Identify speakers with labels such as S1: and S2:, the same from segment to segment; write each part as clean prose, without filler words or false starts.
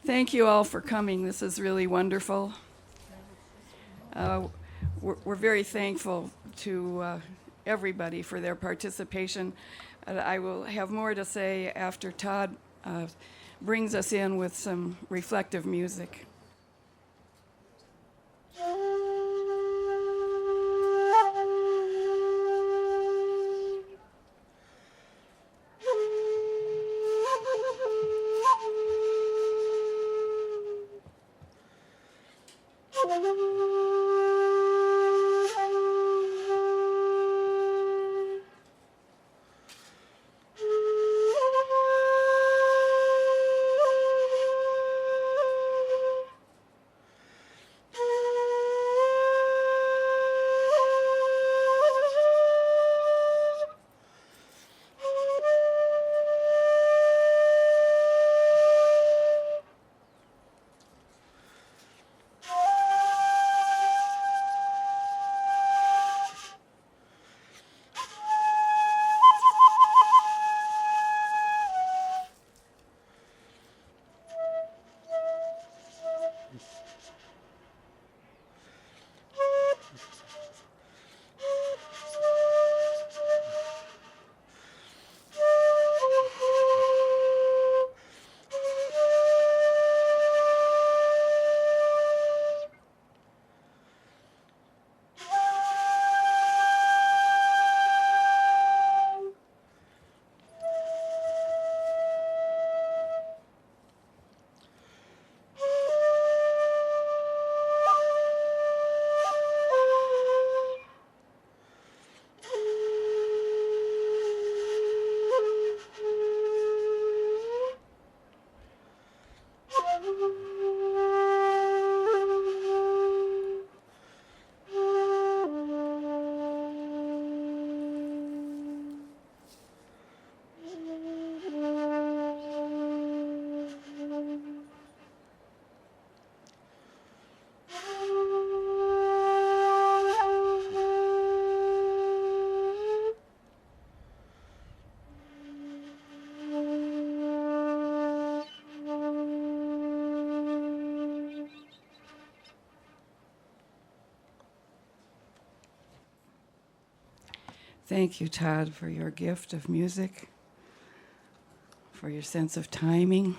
S1: Thank you all for coming. This is really wonderful. We're very thankful to everybody for their participation. I will have more to say after Todd brings us in with some reflective music. Thank you, Todd, for your gift of music, for your sense of timing,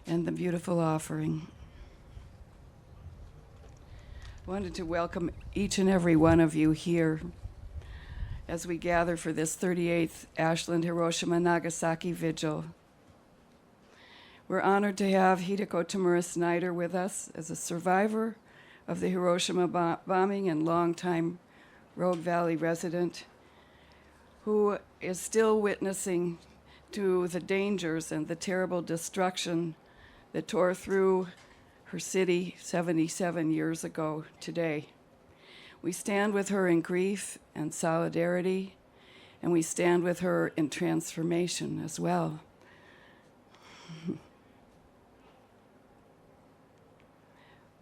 S1: and the beautiful offering. I wanted to welcome each and every one of you here as we gather for this 38th Ashland Hiroshima-Nagasaki Vigil. We're honored to have Hideko Tamura Snider with us as a survivor of the Hiroshima bombing and longtime Rogue Valley resident who is still witnessing to the dangers and the terrible destruction that tore through her city 77 years ago today. We stand with her in grief and solidarity, and we stand with her in transformation as well.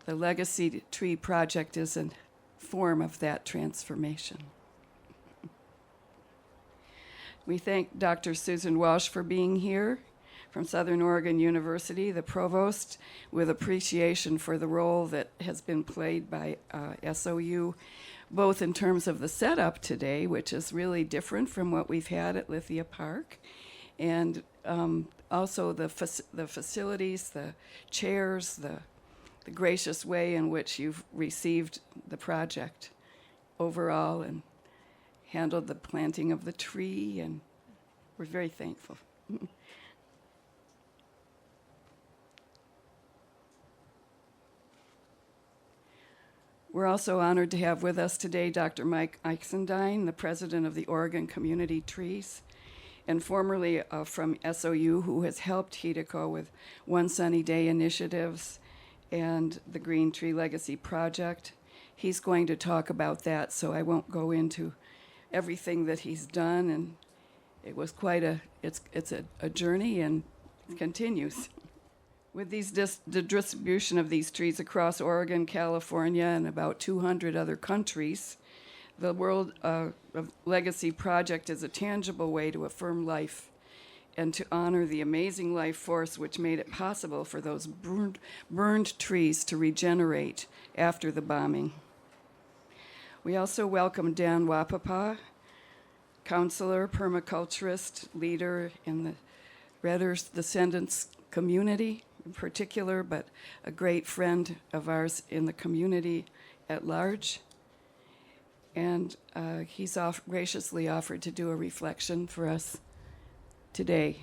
S1: The Legacy Tree Project is a form of that transformation. We thank Dr. Susan Walsh for being here from Southern Oregon University, the provost, with appreciation for the role that has been played by SOU, both in terms of the setup today, which is really different from what we've had at Lithia Park, and also the facilities, the chairs, the gracious way in which you've received the project overall and handled the planting of the tree, and we're very thankful. We're also honored to have with us today Dr. Mike Oxendine, the president of the Oregon Community Trees, and formerly from SOU, who has helped Hideko with One Sunny Day initiatives and the Green Tree Legacy Project. He's going to talk about that, so I won't go into everything that he's done, and it was quite it's a journey, and it continues. With the distribution of these trees across Oregon, California, and about 200 other countries, the World Legacy Project is a tangible way to affirm life and to honor the amazing life force which made it possible for those burned trees to regenerate after the bombing. We also welcome Dan Wahpepah, counselor, permaculturist, leader in the Red Earth descendants community in particular, but a great friend of ours in the community at large. And he's graciously offered to do a reflection for us today.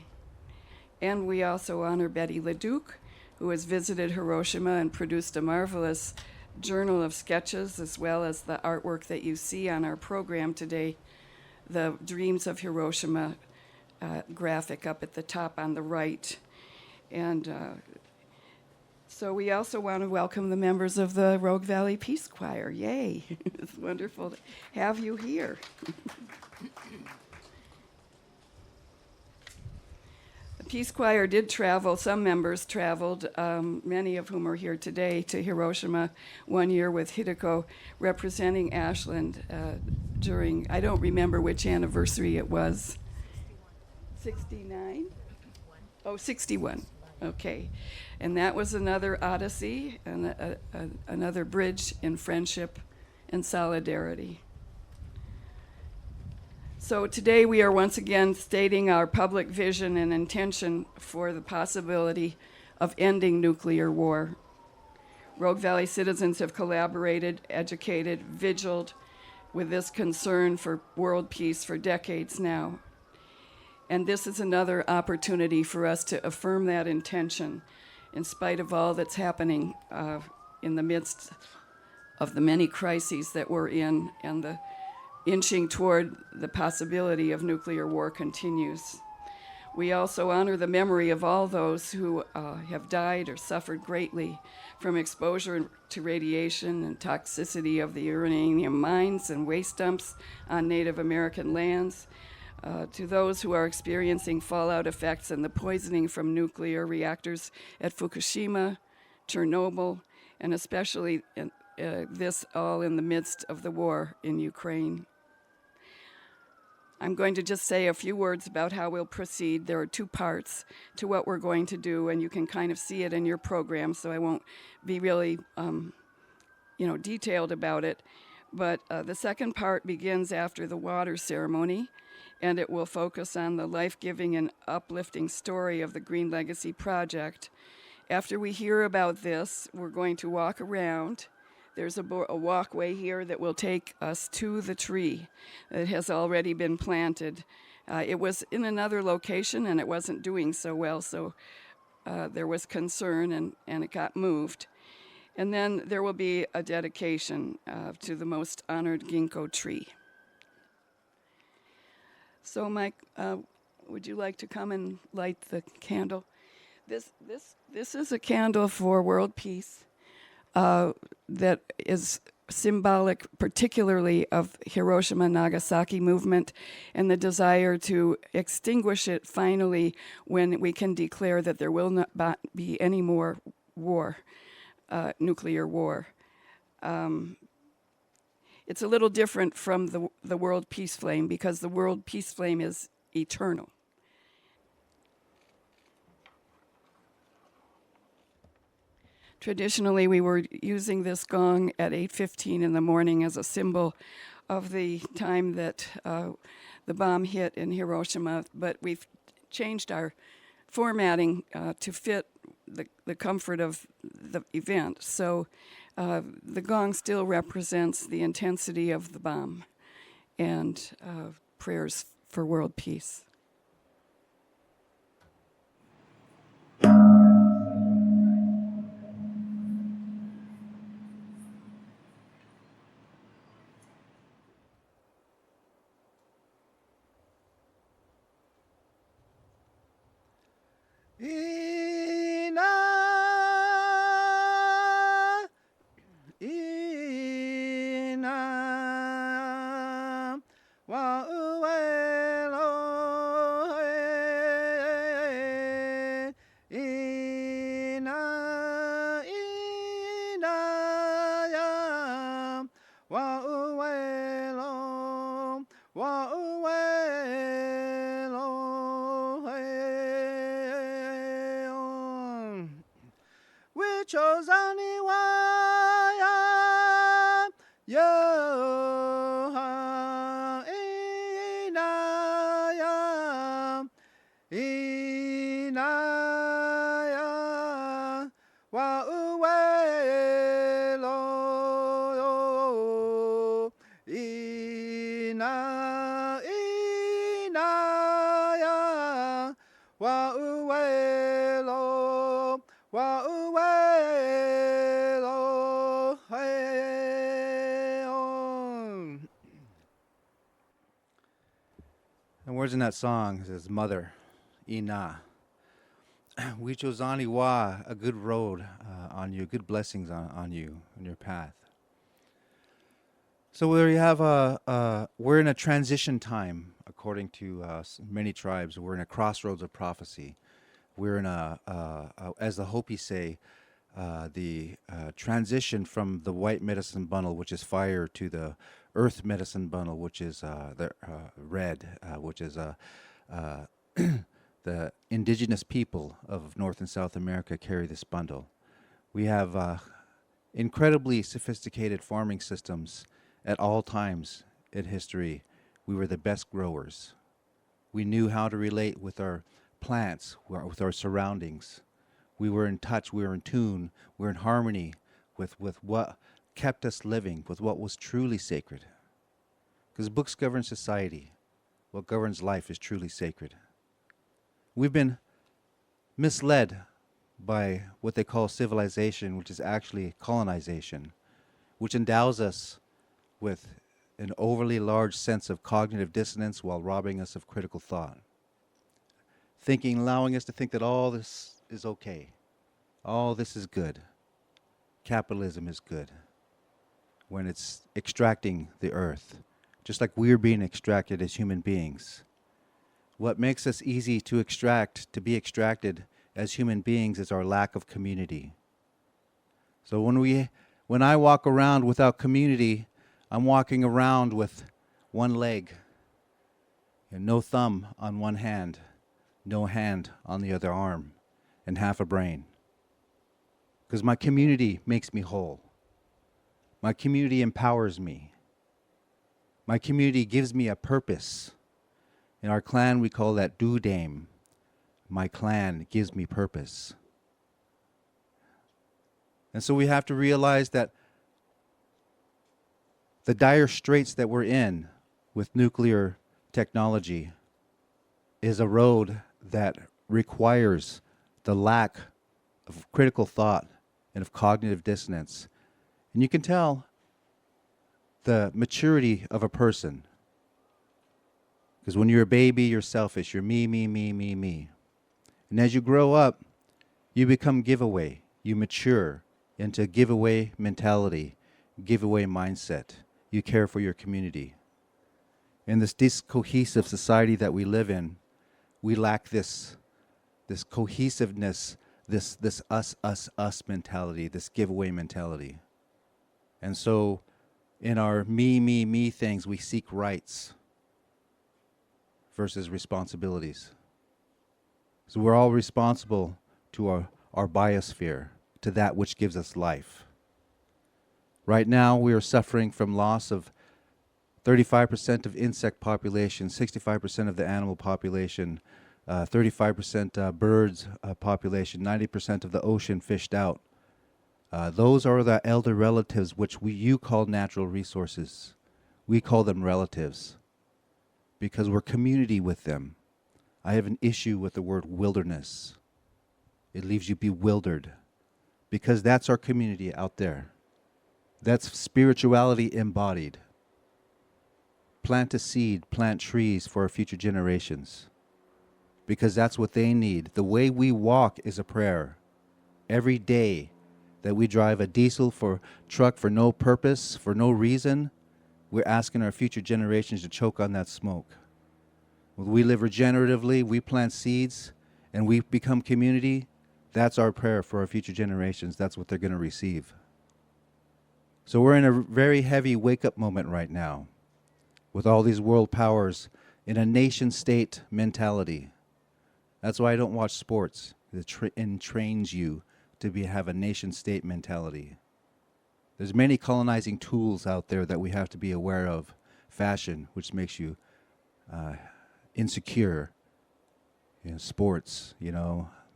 S1: And we also honor Betty Leduc, who has visited Hiroshima and produced a marvelous journal of sketches, as well as the artwork that you see on our program today, the Dreams of Hiroshima graphic up at the top on the right. And so we also want to welcome the members of the Rogue Valley Peace Choir. Yay! It's wonderful to have you here. The Peace Choir did travel, some members traveled, many of whom are here today, to Hiroshima one year with Hideko, representing Ashland during, I don't remember which anniversary it was. 69? Oh, 61. Okay. And that was another odyssey and another bridge in friendship and solidarity. So today we are once again stating our public vision and intention for the possibility of ending nuclear war. Rogue Valley citizens have collaborated, educated, vigiled with this concern for world peace for decades now. And this is another opportunity for us to affirm that intention in spite of all that's happening in the midst of the many crises that we're in, and the inching toward the possibility of nuclear war continues. We also honor the memory of all those who have died or suffered greatly from exposure to radiation and toxicity of the uranium mines and waste dumps on Native American lands, to those who are experiencing fallout effects and the poisoning from nuclear reactors at Fukushima, Chernobyl, and especially this all in the midst of the war in Ukraine. I'm going to just say a few words about how we'll proceed. There are two parts to what we're going to do, and you can kind of see it in your program, so I won't be really detailed about it. But the second part begins after the water ceremony, and it will focus on the life-giving and uplifting story of the Green Legacy Project. After we hear about this, we're going to walk around. There's a walkway here that will take us to the tree that has already been planted. It was in another location, and it wasn't doing so well, so there was concern, and it got moved. And then there will be a dedication to the most honored Ginkgo tree. So, Mike, would you like to come and light the candle? This is a candle for world peace that is symbolic particularly of Hiroshima-Nagasaki movement and the desire to extinguish it finally when we can declare that there will not be any more war, nuclear war. It's a little different from the world peace flame, because the world peace flame is eternal. Traditionally, we were using this gong at 8:15 in the morning as a symbol of the time that the bomb hit in Hiroshima, but we've changed our formatting to fit the comfort of the event. So the gong still represents the intensity of the bomb and prayers for world peace.
S2: chose only why yo inaya inaya wa uwelo ina inaya wa uwelo hey on. And words in that song says mother ina we chose ani wa a good road on you, good blessings on you on your path. So we have we're in a transition time, according to many tribes. We're in a crossroads of prophecy. We're in as the Hopi say, the transition from the white medicine bundle, which is fire, to the earth medicine bundle, which is the red, which is the indigenous people of North and South America carry this bundle. We have incredibly sophisticated farming systems. At all times in history, we were the best growers. We knew how to relate with our plants, with our surroundings. We were in touch, we were in tune, we were in harmony with what kept us living, with what was truly sacred. Because books govern society. What governs life is truly sacred. We've been misled by what they call civilization, which is actually colonization, which endows us with an overly large sense of cognitive dissonance while robbing us of critical thought. Allowing us to think that all this is okay. All this is good. Capitalism is good. When it's extracting the earth, just like we're being extracted as human beings. What makes us easy to be extracted as human beings is our lack of community. So when I walk around without community, I'm walking around with one leg, and no thumb on one hand, no hand on the other arm, and half a brain. Because my community makes me whole. My community empowers me. My community gives me a purpose. In our clan, we call that Dudame. My clan gives me purpose. And so we have to realize that the dire straits that we're in with nuclear technology is a road that requires the lack of critical thought and of cognitive dissonance. And you can tell the maturity of a person. Because when you're a baby, you're selfish. You're me, me, me, me, me. And as you grow up, you become giveaway. You mature into giveaway mentality, giveaway mindset. You care for your community. In this discohesive society that we live in, we lack this cohesiveness, this us mentality, this giveaway mentality. And so in our me things, we seek rights versus responsibilities. So we're all responsible to our biosphere, to that which gives us life. Right now, we are suffering from loss of 35% of insect population, 65% of the animal population, 35% birds population, 90% of the ocean fished out. Those are the elder relatives which you call natural resources. We call them relatives because we're community with them. I have an issue with the word wilderness. It leaves you bewildered because that's our community out there. That's spirituality embodied. Plant a seed, plant trees for our future generations because that's what they need. The way we walk is a prayer. Every day that we drive a diesel truck for no purpose, for no reason, we're asking our future generations to choke on that smoke. When we live regeneratively, we plant seeds, and we become community, that's our prayer for our future generations. That's what they're going to receive. So we're in a very heavy wake-up moment right now with all these world powers in a nation-state mentality. That's why I don't watch sports. It entrains you have a nation-state mentality. There's many colonizing tools out there that we have to be aware of. Fashion, which makes you insecure. Sports,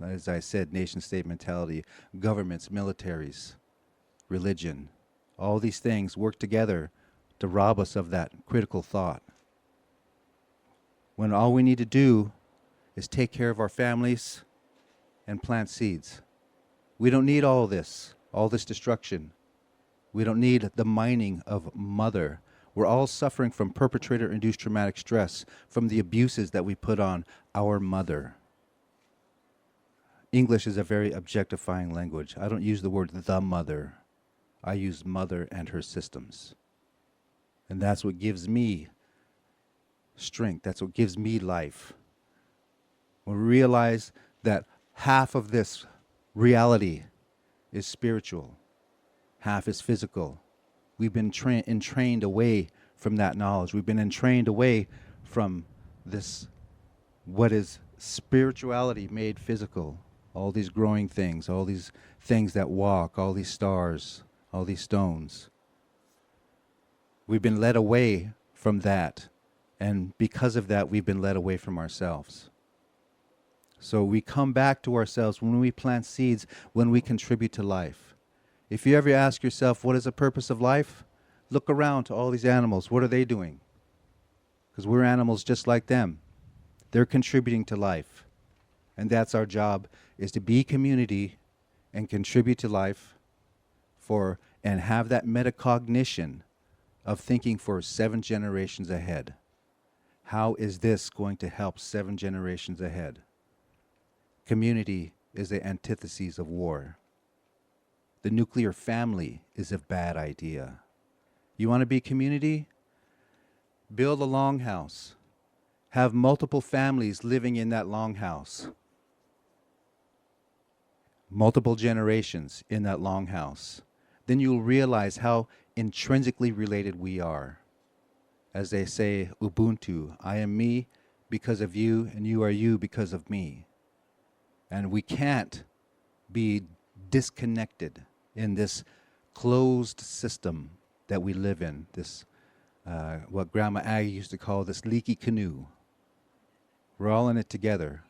S2: as I said, nation-state mentality. Governments, militaries, religion. All these things work together to rob us of that critical thought. When all we need to do is take care of our families and plant seeds. We don't need all this destruction. We don't need the mining of mother. We're all suffering from perpetrator-induced traumatic stress from the abuses that we put on our mother. English is a very objectifying language. I don't use the word the mother. I use mother and her systems. And that's what gives me strength. That's what gives me life. When we realize that half of this reality is spiritual, half is physical. We've been entrained away from that knowledge. We've been entrained away from this, what is spirituality made physical. All these growing things, all these things that walk, all these stars, all these stones. We've been led away from that. And because of that, we've been led away from ourselves. So we come back to ourselves when we plant seeds, when we contribute to life. If you ever ask yourself, what is the purpose of life? Look around to all these animals. What are they doing? Because we're animals just like them. They're contributing to life. And that's our job, is to be community and contribute to life and have that metacognition of thinking for 7 generations ahead. How is this going to help 7 generations ahead? Community is the antithesis of war. The nuclear family is a bad idea. You want to be community? Build a longhouse. Have multiple families living in that longhouse. Multiple generations in that longhouse. Then you'll realize how intrinsically related we are. As they say, Ubuntu, I am me because of you, and you are you because of me. And we can't be disconnected in this closed system that we live in, this, what Grandma Aggie used to call this leaky canoe. We're all in it together.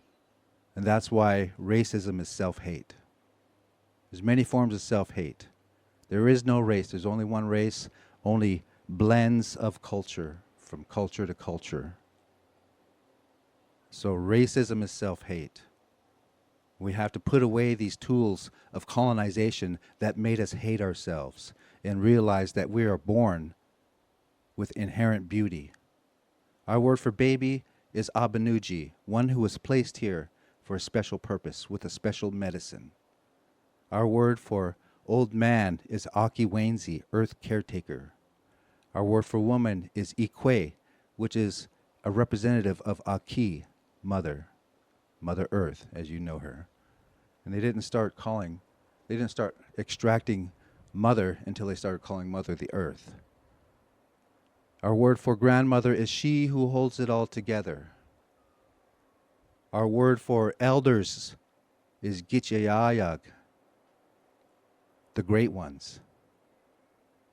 S2: And that's why racism is self-hate. There's many forms of self-hate. There is no race. There's only one race, only blends of culture, from culture to culture. So racism is self-hate. We have to put away these tools of colonization that made us hate ourselves and realize that we are born with inherent beauty. Our word for baby is abanuji, one who was placed here for a special purpose with a special medicine. Our word for old man is akiwenzi, earth caretaker. Our word for woman is ikwe, which is a representative of Aki, mother. Mother Earth, as you know her. And they didn't start extracting mother until they started calling mother the earth. Our word for grandmother is she who holds it all together. Our word for elders is gichayayag, the great ones.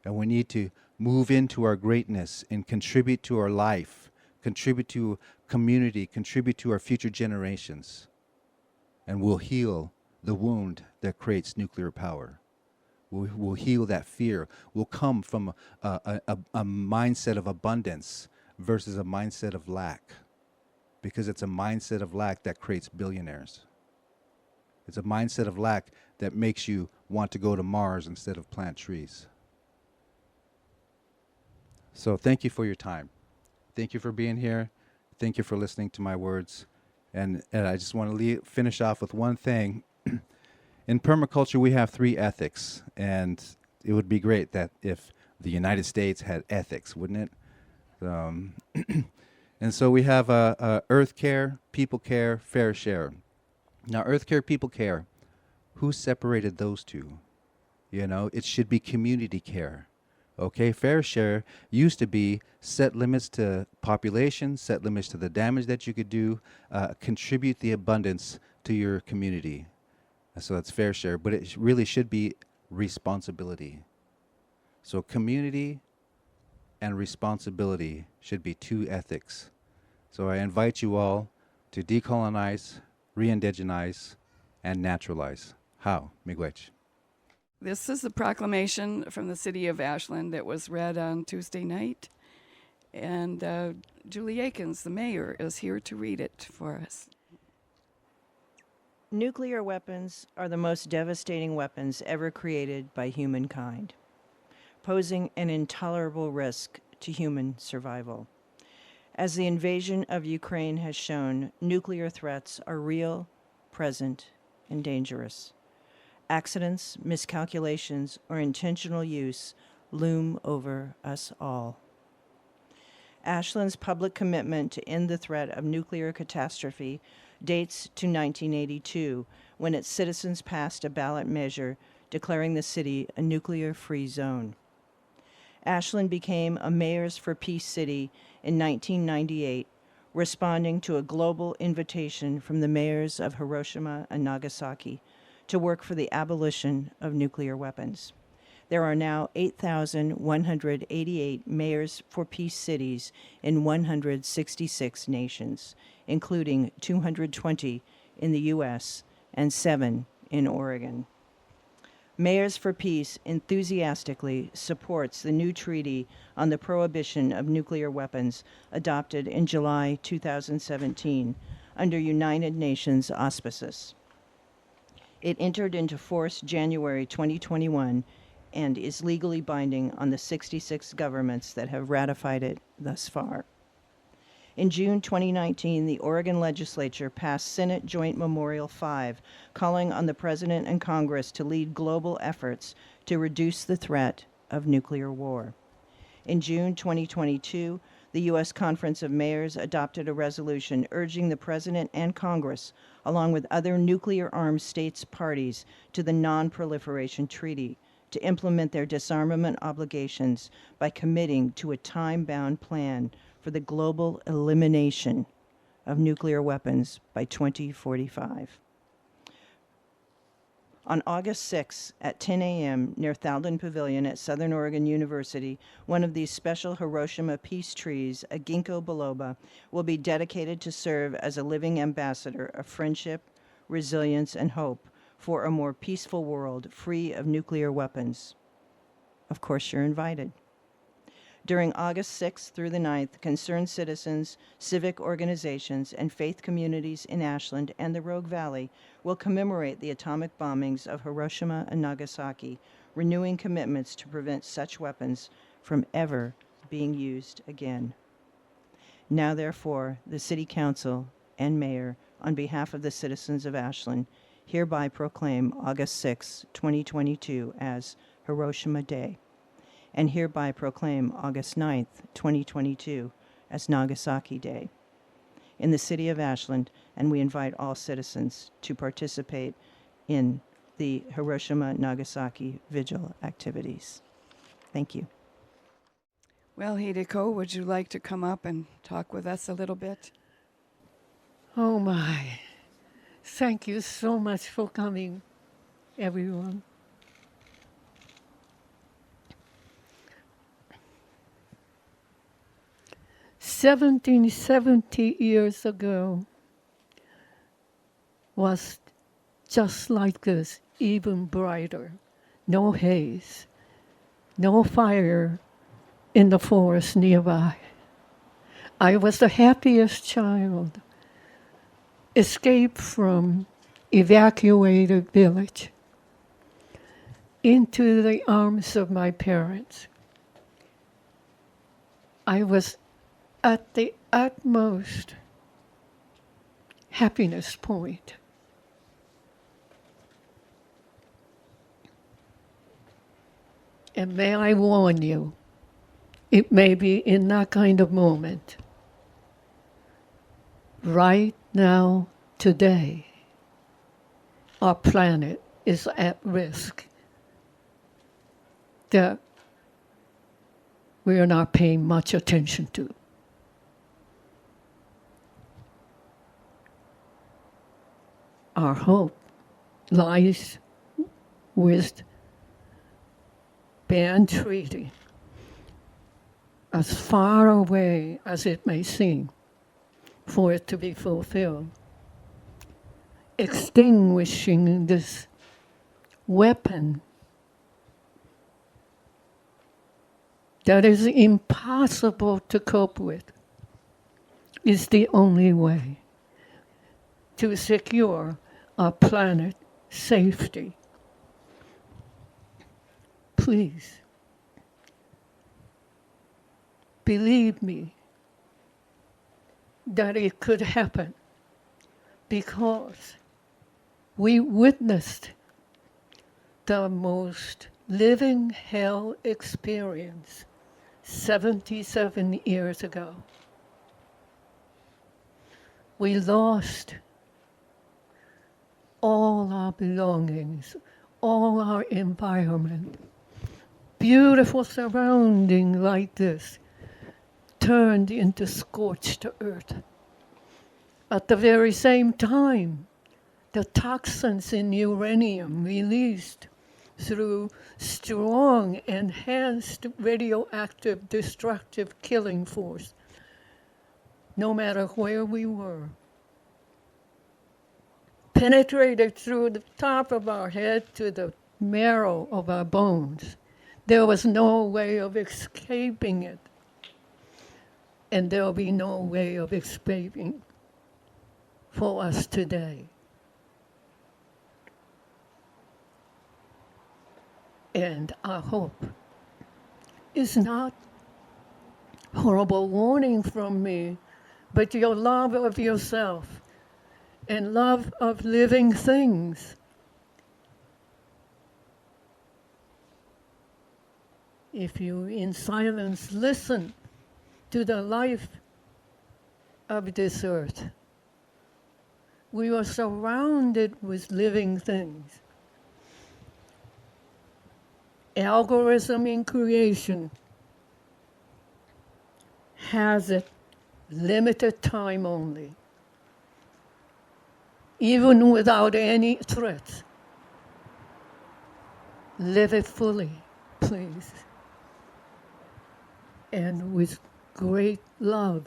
S2: And we need to move into our greatness and contribute to our life, contribute to community, contribute to our future generations. And we'll heal the wound that creates nuclear power. We'll heal that fear. We'll come from a mindset of abundance versus a mindset of lack. Because it's a mindset of lack that creates billionaires. It's a mindset of lack that makes you want to go to Mars instead of plant trees. So thank you for your time. Thank you for being here. Thank you for listening to my words. And I just want to finish off with one thing. In permaculture, we have 3 ethics. And it would be great that if the United States had ethics, wouldn't it? And so we have earth care, people care, fair share. Now, earth care, people care. Who separated those two? You know, it should be community care. Okay, fair share used to be set limits to population, set limits to the damage that you could do, contribute the abundance to your community. So that's fair share, but it really should be responsibility. So community and responsibility should be two ethics. So I invite you all to decolonize, re-indigenize, and naturalize. How, Miigwech?
S1: This is the proclamation from the city of Ashland that was read on Tuesday night. And Julie Akins, the mayor, is here to read it for us.
S3: Nuclear weapons are the most devastating weapons ever created by humankind, posing an intolerable risk to human survival. As the invasion of Ukraine has shown, nuclear threats are real, present, and dangerous. Accidents, miscalculations, or intentional use loom over us all. Ashland's public commitment to end the threat of nuclear catastrophe dates to 1982, when its citizens passed a ballot measure declaring the city a nuclear-free zone. Ashland became a Mayors for Peace city in 1998, responding to a global invitation from the mayors of Hiroshima and Nagasaki to work for the abolition of nuclear weapons. There are now 8,188 Mayors for Peace cities in 166 nations, including 220 in the U.S. and 7 in Oregon. Mayors for Peace enthusiastically supports the new treaty on the prohibition of nuclear weapons adopted in July 2017 under United Nations auspices. It entered into force January 2021 and is legally binding on the 66 governments that have ratified it thus far. In June 2019, the Oregon legislature passed Senate Joint Memorial 5, calling on the President and Congress to lead global efforts to reduce the threat of nuclear war. In June 2022, the U.S. Conference of Mayors adopted a resolution urging the President and Congress, along with other nuclear-armed states parties to the Non-Proliferation Treaty, to implement their disarmament obligations by committing to a time-bound plan for the global elimination of nuclear weapons by 2045. On August 6 at 10 a.m. near Thalden Pavilion at Southern Oregon University, one of these special Hiroshima peace trees, a Ginkgo biloba, will be dedicated to serve as a living ambassador of friendship, resilience, and hope for a more peaceful world free of nuclear weapons. Of course, you're invited. During August 6th through the 9th, concerned citizens, civic organizations, and faith communities in Ashland and the Rogue Valley will commemorate the atomic bombings of Hiroshima and Nagasaki, renewing commitments to prevent such weapons from ever being used again. Now, therefore, the City Council and Mayor, on behalf of the citizens of Ashland, hereby proclaim August 6, 2022 as Hiroshima Day, and hereby proclaim August 9th, 2022 as Nagasaki Day in the city of Ashland, and we invite all citizens to participate in the Hiroshima-Nagasaki Vigil activities. Thank you.
S1: Well, Hideko, would you like to come up and talk with us a little bit?
S4: Oh my. Thank you so much for coming, everyone. "1770 years ago was just like this, even brighter. No haze, no fire in the forest nearby. I was the happiest child. Escaped from evacuated village into the arms of my parents. I was at the utmost happiness point. And may I warn you, it may be in that kind of moment, right now, today, our planet is at risk that we are not paying much attention to. Our hope lies with banned treaty, as far away as it may seem for it to be fulfilled. Extinguishing this weapon that is impossible to cope with is the only way to secure our planet safety. Please, believe me that it could happen, because we witnessed the most living hell experience 77 years ago. We lost all our belongings, all our environment. Beautiful surrounding like this turned into scorched earth. At the very same time, the toxins in uranium released through strong, enhanced radioactive destructive killing force, no matter where we were, penetrated through the top of our head to the marrow of our bones. There was no way of escaping it, and there will be no way of escaping for us today. And our hope is not horrible warning from me, but your love of yourself and love of living things. If you in silence listen to the life of this earth, we are surrounded with living things. Algorithm in creation has a limited time only. Even without any threats, live it fully, please. And with great love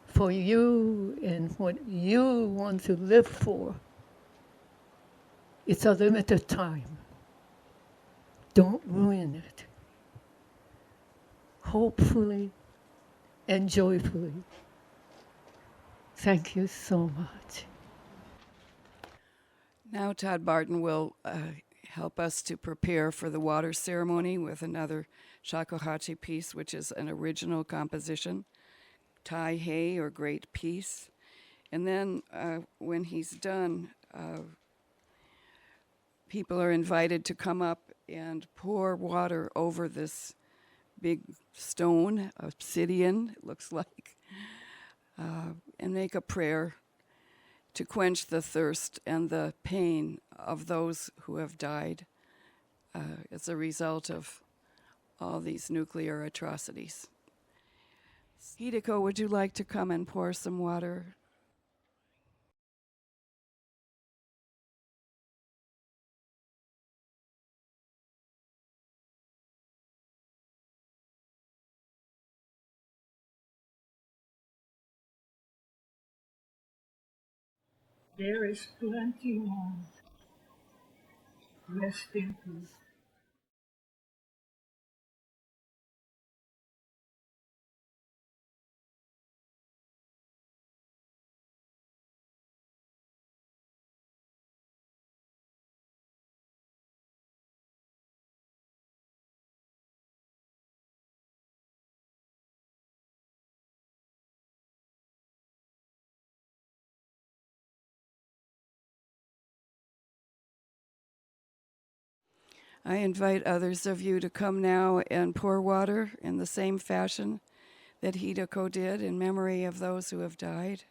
S4: for you and what you want to live for. It's a limited time. Don't ruin it. Hopefully and joyfully. Thank you so much.
S1: Now Todd Barton will help us to prepare for the water ceremony with another shakuhachi piece, which is an original composition, Tai Hei, or Great Peace. And then when he's done, people are invited to come up and pour water over this big stone, obsidian, it looks like, and make a prayer to quench the thirst and the pain of those who have died as a result of all these nuclear atrocities. Hideko, would you like to come and pour some water?
S4: There is plenty more. Rest in peace.
S1: I invite others of you to come now and pour water in the same fashion that Hideko did in memory of those who have died.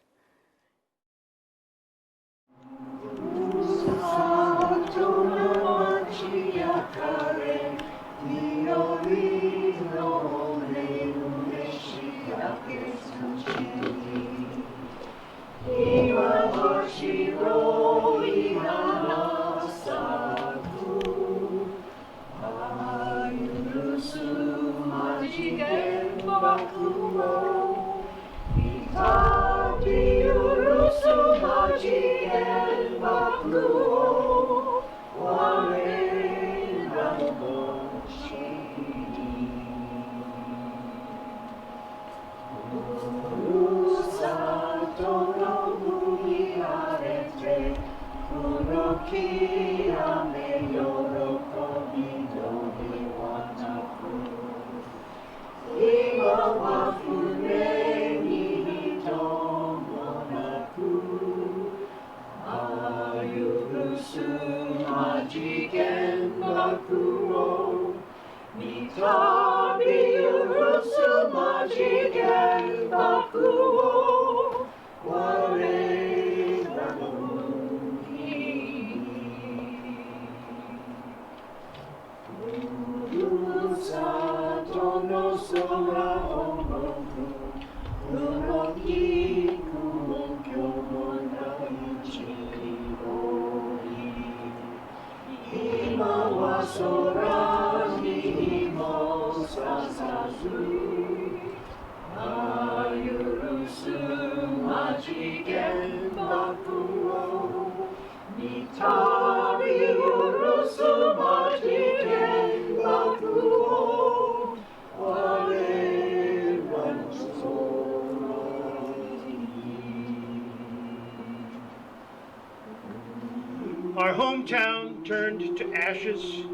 S5: Our hometown turned to ashes,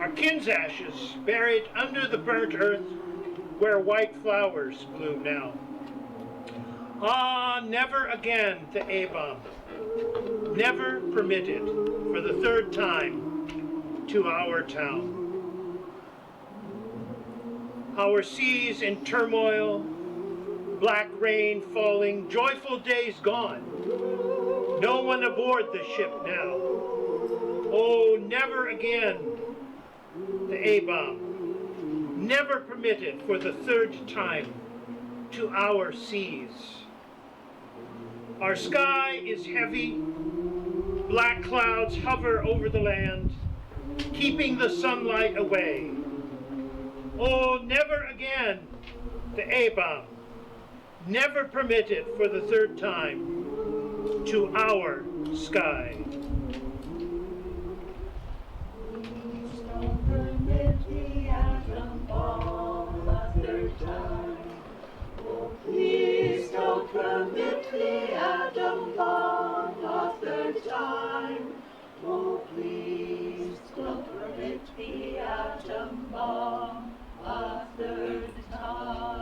S5: our kin's ashes buried under the burnt earth where white flowers bloom now. Ah, never again the A-bomb, never permitted for the third time to our town. Our seas in turmoil, black rain falling, joyful days gone. No one aboard the ship now. Oh, never again the A-bomb, never permitted for the third time to our seas. Our sky is heavy, black clouds hover over the land, keeping the sunlight away. Oh, never again the A-bomb, never permitted for the third time to our sky.
S6: Don't permit the atom bomb a third time. Oh, please don't permit the atom bomb a third time. Oh, please don't permit the atom bomb a third time.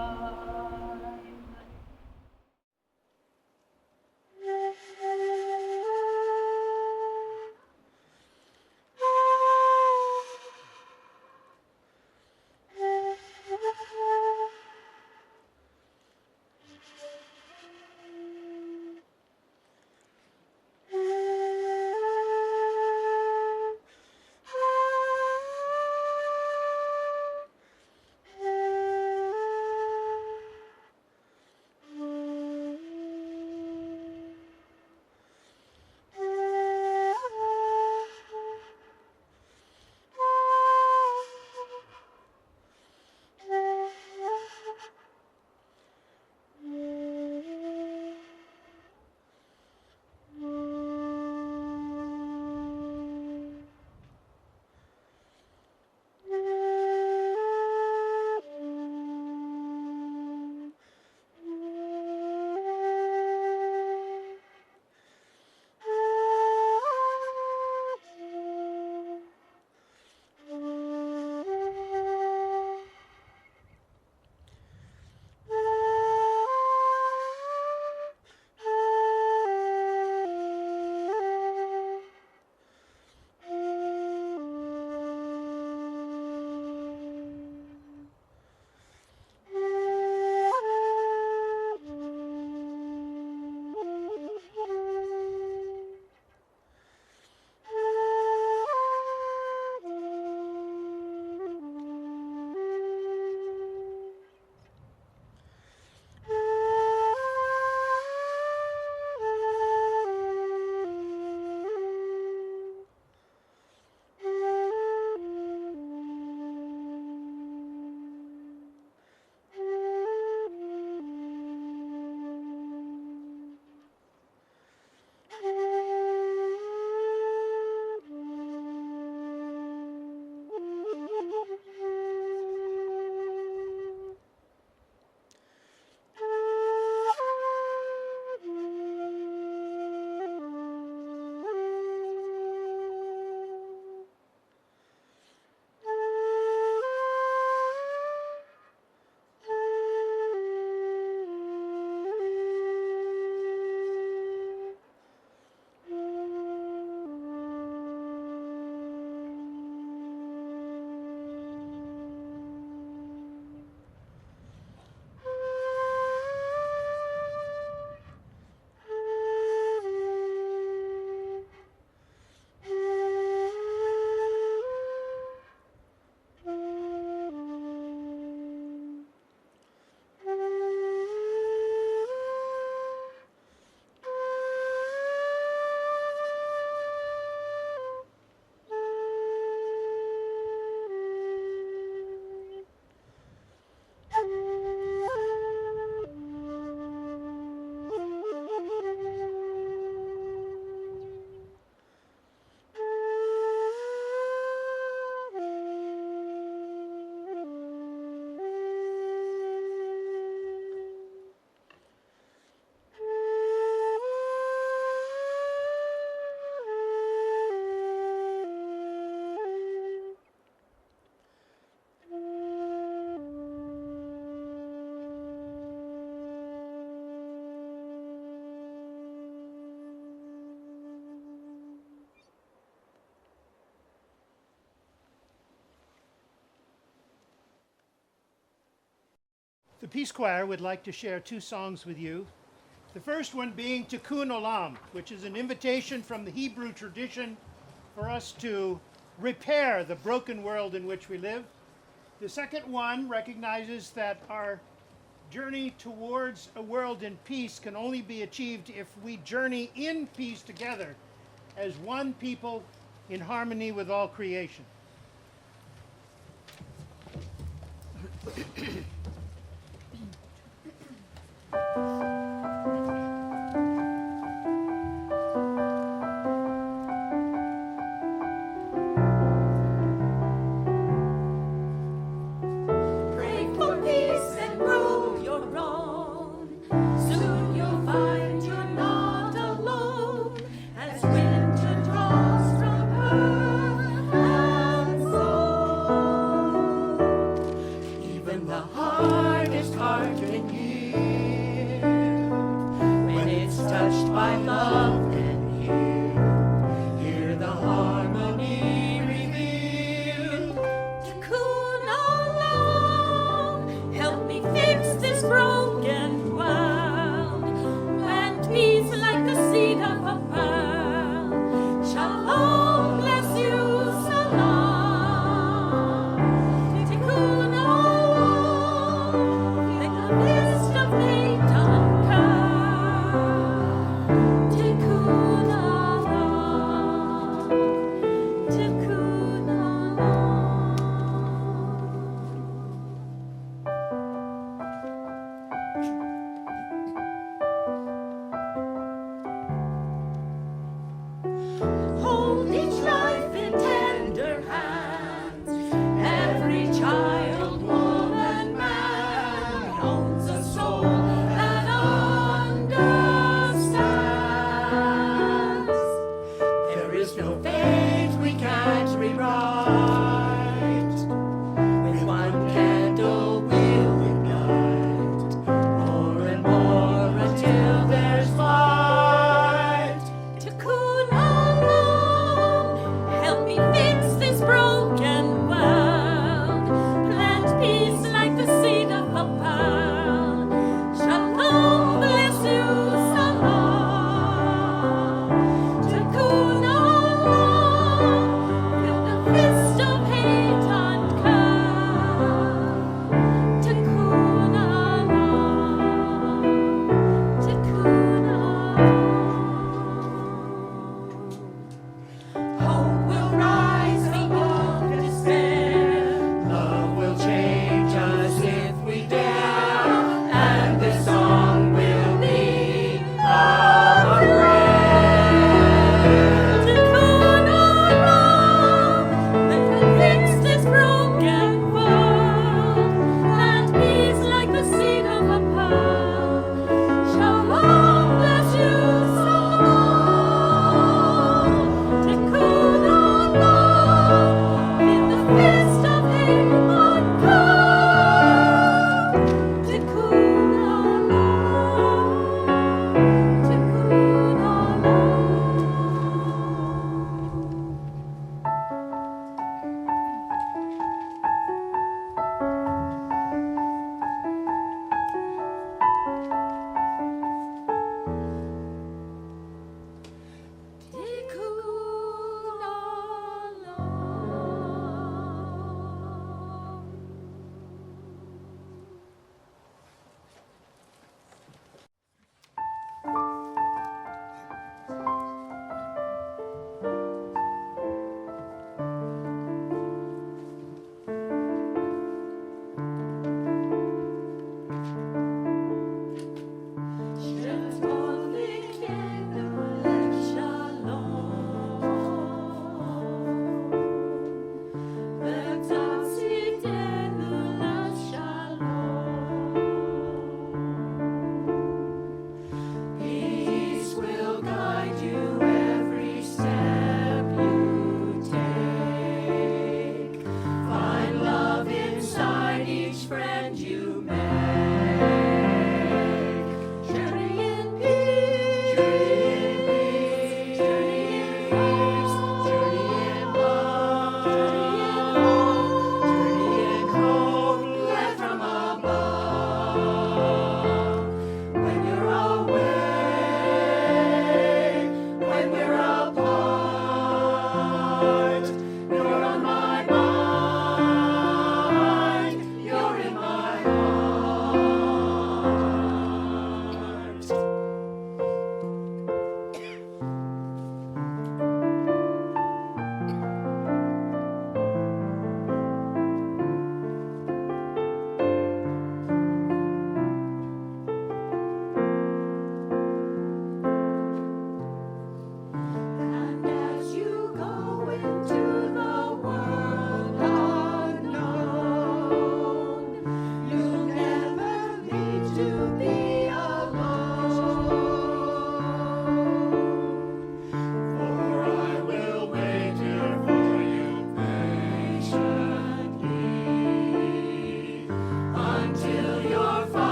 S5: The Peace Choir would like to share two songs with you. The first one being Tikkun Olam, which is an invitation from the Hebrew tradition for us to repair the broken world in which we live. The second one recognizes that our journey towards a world in peace can only be achieved if we journey in peace together as one people in harmony with all creation.
S6: Pray for peace and grow your own. Soon you'll find you're not alone as winter draws from earth and soul. Even the hardest heart can yield when it's touched by love and hear the harmony revealed. Tikkun Olam, help me fix this broken world. Plant peace like the seed of a pearl. Shalom, bless you, salam. Tikkun Olam, make the mist of hate uncurl. Tikkun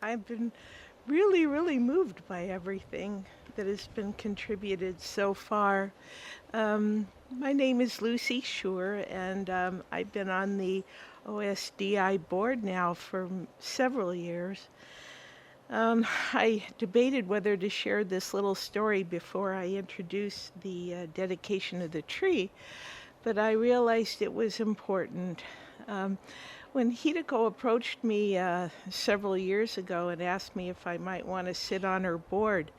S7: I've been really, really moved by everything that has been contributed so far. My name is Lucie Scheuer, and I've been on the OSDI board now for several years. I debated whether to share this little story before I introduce the dedication of the tree, but I realized it was important. When Hideko approached me several years ago and asked me if I might want to sit on her board,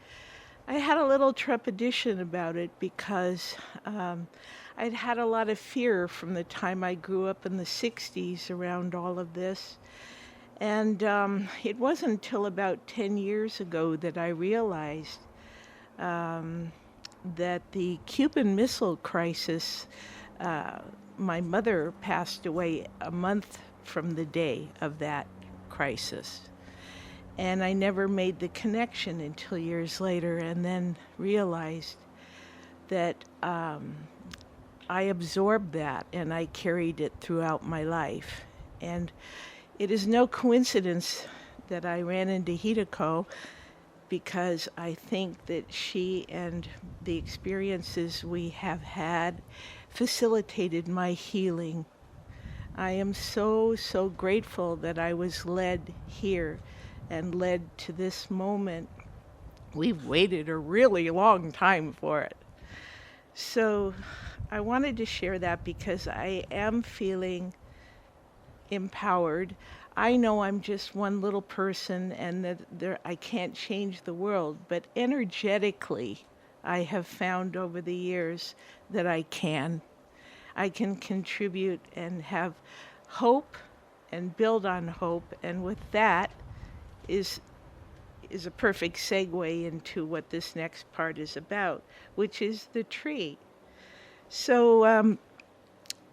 S7: I had a little trepidation about it because I'd had a lot of fear from the time I grew up in the 60s around all of this. And it wasn't until about 10 years ago that I realized that the Cuban Missile Crisis, my mother passed away a month from the day of that crisis. And I never made the connection until years later, and then realized that I absorbed that and I carried it throughout my life. And it is no coincidence that I ran into Hideko, because I think that she and the experiences we have had facilitated my healing. I am so, so grateful that I was led here and led to this moment. We've waited a really long time for it. So I wanted to share that because I am feeling empowered. I know I'm just one little person and that I can't change the world, but energetically, I have found over the years that I can. I can contribute and have hope and build on hope, and with that is a perfect segue into what this next part is about, which is the tree. So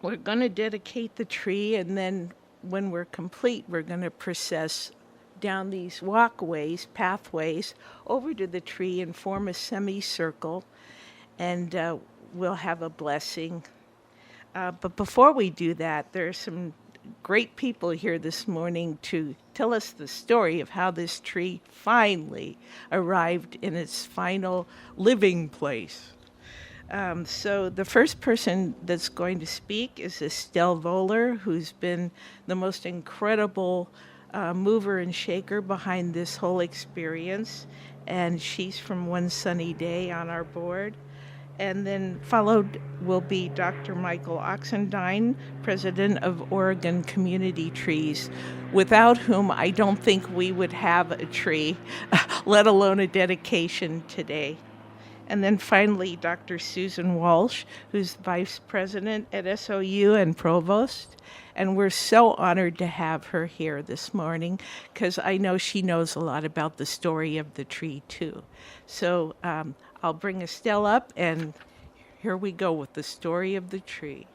S7: we're going to dedicate the tree, and then when we're complete, we're going to process down these walkways, pathways, over to the tree and form a semicircle, and we'll have a blessing. But before we do that, there are some great people here this morning to tell us the story of how this tree finally arrived in its final living place. So the first person that's going to speak is Estelle Voeller, who's been the most incredible mover and shaker behind this whole experience. And she's from One Sunny Day on our board. And then followed will be Dr. Michael Oxendine, president of Oregon Community Trees, without whom I don't think we would have a tree, let alone a dedication today. And then finally, Dr. Susan Walsh, who's vice president at SOU and provost. And we're so honored to have her here this morning because I know she knows a lot about the story of the tree too. So I'll bring Estelle up, and here we go with the story of the tree.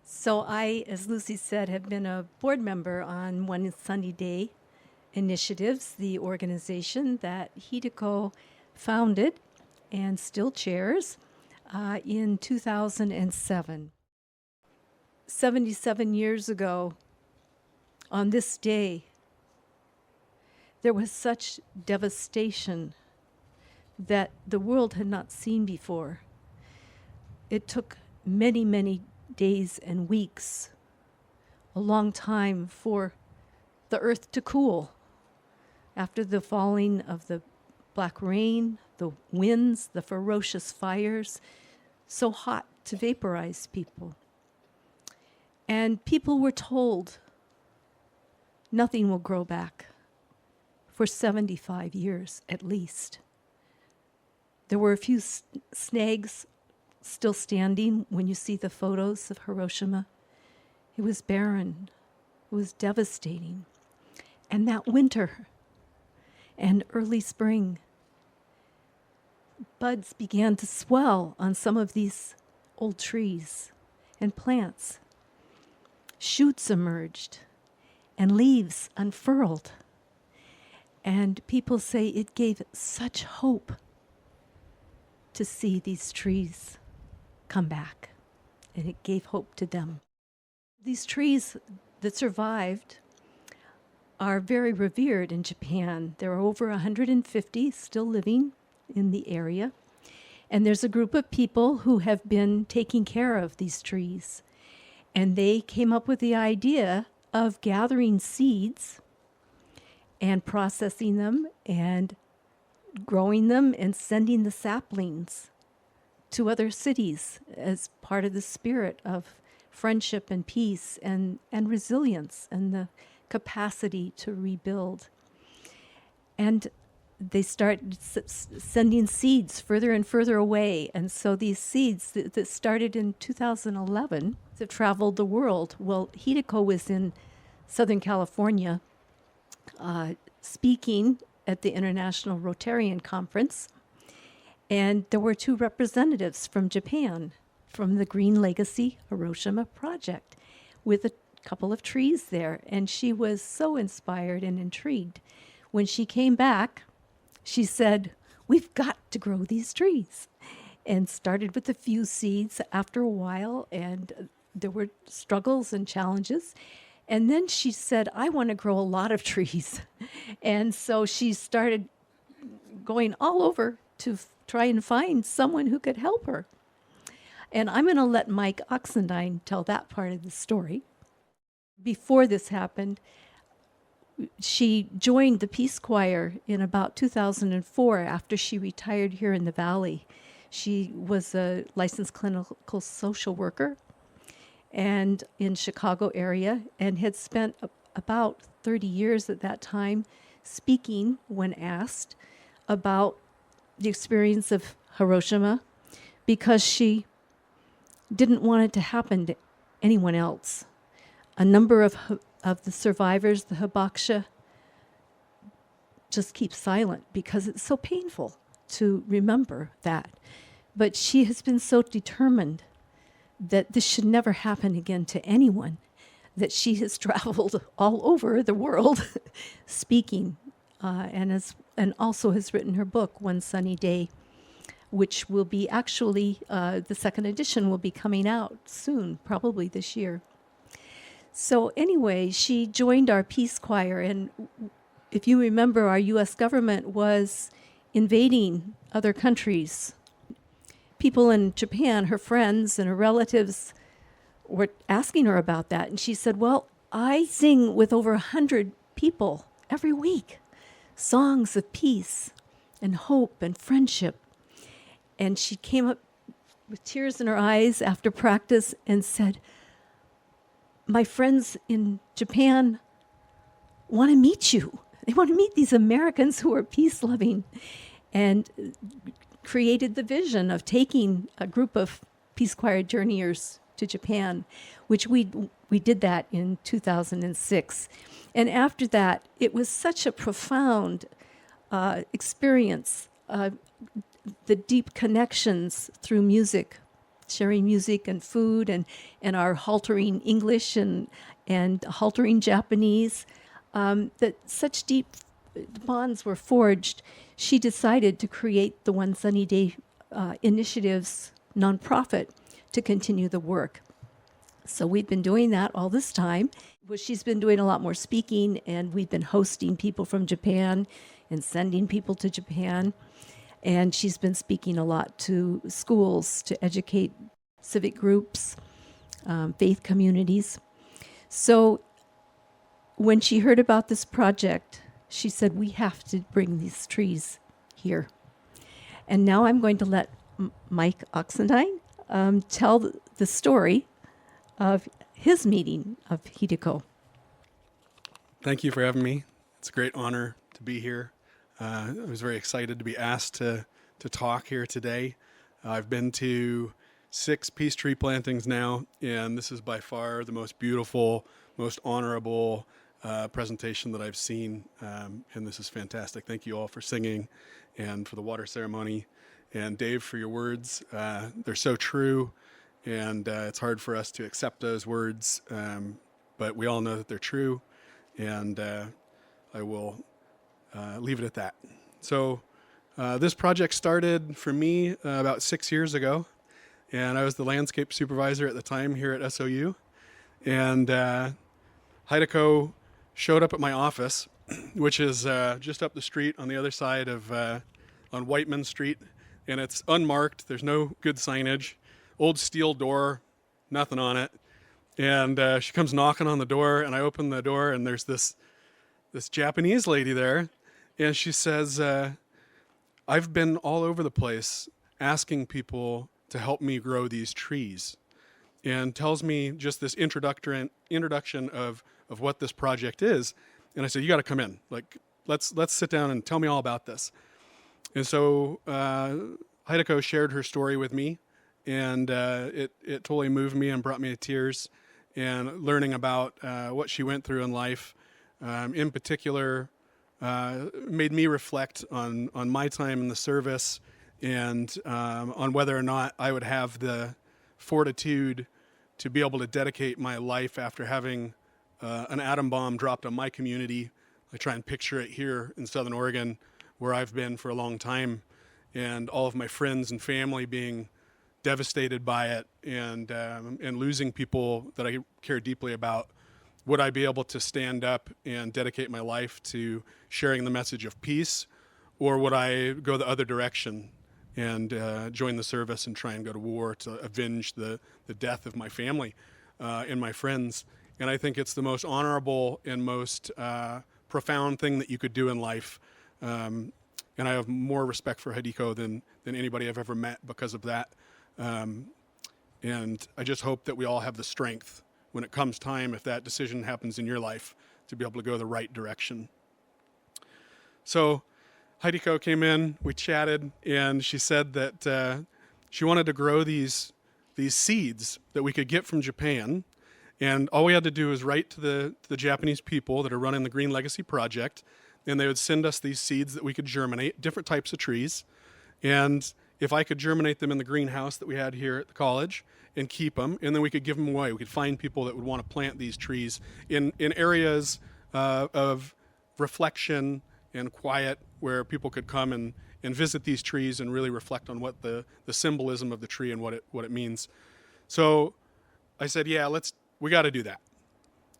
S8: So I, as Lucie said, have been a board member on One Sunny Day Initiatives, the organization that Hideko founded and still chairs in 2007. 77 years ago, on this day, there was such devastation that the world had not seen before. It took many, many days and weeks, a long time for the earth to cool after the falling of the black rain, the winds, the ferocious fires, so hot to vaporize people. And people were told nothing will grow back for 75 years at least. There were a few snags still standing when you see the photos of Hiroshima. It was barren. It was devastating. And that winter and early spring, buds began to swell on some of these old trees and plants. Shoots emerged and leaves unfurled. And people say it gave such hope to see these trees come back, and it gave hope to them. These trees that survived are very revered in Japan. There are over 150 still living in the area. And there's a group of people who have been taking care of these trees. And they came up with the idea of gathering seeds and processing them and growing them and sending the saplings to other cities as part of the spirit of friendship and peace and resilience and the capacity to rebuild. And they start sending seeds further and further away. And so these seeds that started in 2011 have traveled the world. Well, Hideko was in Southern California speaking at the International Rotarian Conference. And there were 2 representatives from Japan, from the Green Legacy Hiroshima project, with a couple of trees there. And she was so inspired and intrigued. When she came back, she said, "We've got to grow these trees," and started with a few seeds after a while. And there were struggles and challenges. And then she said, "I want to grow a lot of trees." And so she started going all over to try and find someone who could help her. And I'm going to let Mike Oxendine tell that part of the story. Before this happened, she joined the Peace Choir in about 2004 after she retired here in the Valley. She was a licensed clinical social worker and in Chicago area, and had spent about 30 years at that time speaking when asked about the experience of Hiroshima, because she didn't want it to happen to anyone else. A number of the survivors, the hibakusha, just keep silent because it's so painful to remember that. But she has been so determined that this should never happen again to anyone, that she has traveled all over the world speaking, and also has written her book, One Sunny Day, which will be actually, the second edition will be coming out soon, probably this year. So anyway, she joined our Peace Choir, and if you remember, our U.S. government was invading other countries. People in Japan, her friends and her relatives, were asking her about that. And she said, "Well, I sing with over 100 people every week, songs of peace and hope and friendship." And she came up with tears in her eyes after practice and said, "My friends in Japan want to meet you. They want to meet these Americans who are peace-loving," and created the vision of taking a group of Peace Choir journeyers to Japan, which we did that in 2006. And after that, it was such a profound experience, the deep connections through music, sharing music and food, and our haltering English and haltering Japanese, that such deep bonds were forged. She decided to create the One Sunny Day Initiatives nonprofit to continue the work. So we've been doing that all this time. Well, she's been doing a lot more speaking, and we've been hosting people from Japan and sending people to Japan. And she's been speaking a lot to schools to educate civic groups, faith communities. So when she heard about this project, she said, "We have to bring these trees here." And now I'm going to let Mike Oxendine tell the story of his meeting of Hideko.
S9: Thank you for having me. It's a great honor to be here. I was very excited to be asked to talk here today. I've been to 6 peace tree plantings now, and this is by far the most beautiful, most honorable presentation that I've seen, and this is fantastic. Thank you all for singing and for the water ceremony, and Dave, for your words. They're so true, and it's hard for us to accept those words, but we all know that they're true, and I will leave it at that. So this project started for me about 6 years ago, and I was the landscape supervisor at the time here at SOU, and Hideko showed up at my office, which is just up the street on the other side of on Whiteman Street, and it's unmarked. There's no good signage. Old steel door, nothing on it. And she comes knocking on the door, and I open the door, and there's this Japanese lady there, and she says, I've been all over the place asking people to help me grow these trees, and tells me just this introduction of what this project is. And I said, you got to come in. Like, let's sit down and tell me all about this. And so Hideko shared her story with me, and it totally moved me and brought me to tears. And learning about what she went through in life, in particular, made me reflect on my time in the service, and on whether or not I would have the fortitude to be able to dedicate my life after having an atom bomb dropped on my community. I try and picture it here in Southern Oregon, where I've been for a long time, and all of my friends and family being devastated by it, and losing people that I care deeply about. Would I be able to stand up and dedicate my life to sharing the message of peace, or would I go the other direction and join the service and try and go to war to avenge the death of my family and my friends? And I think it's the most honorable and most profound thing that you could do in life. And I have more respect for Hideko than anybody I've ever met because of that. And I just hope that we all have the strength when it comes time, if that decision happens in your life, to be able to go the right direction. So Hideko came in, we chatted, and she said that she wanted to grow these seeds that we could get from Japan. And all we had to do was write to the Japanese people that are running the Green Legacy Project, and they would send us these seeds that we could germinate, different types of trees. And if I could germinate them in the greenhouse that we had here at the college and keep them, and then we could give them away. We could find people that would want to plant these trees in areas of reflection and quiet, where people could come and visit these trees and really reflect on what the symbolism of the tree and what it means. So I said, yeah, we got to do that.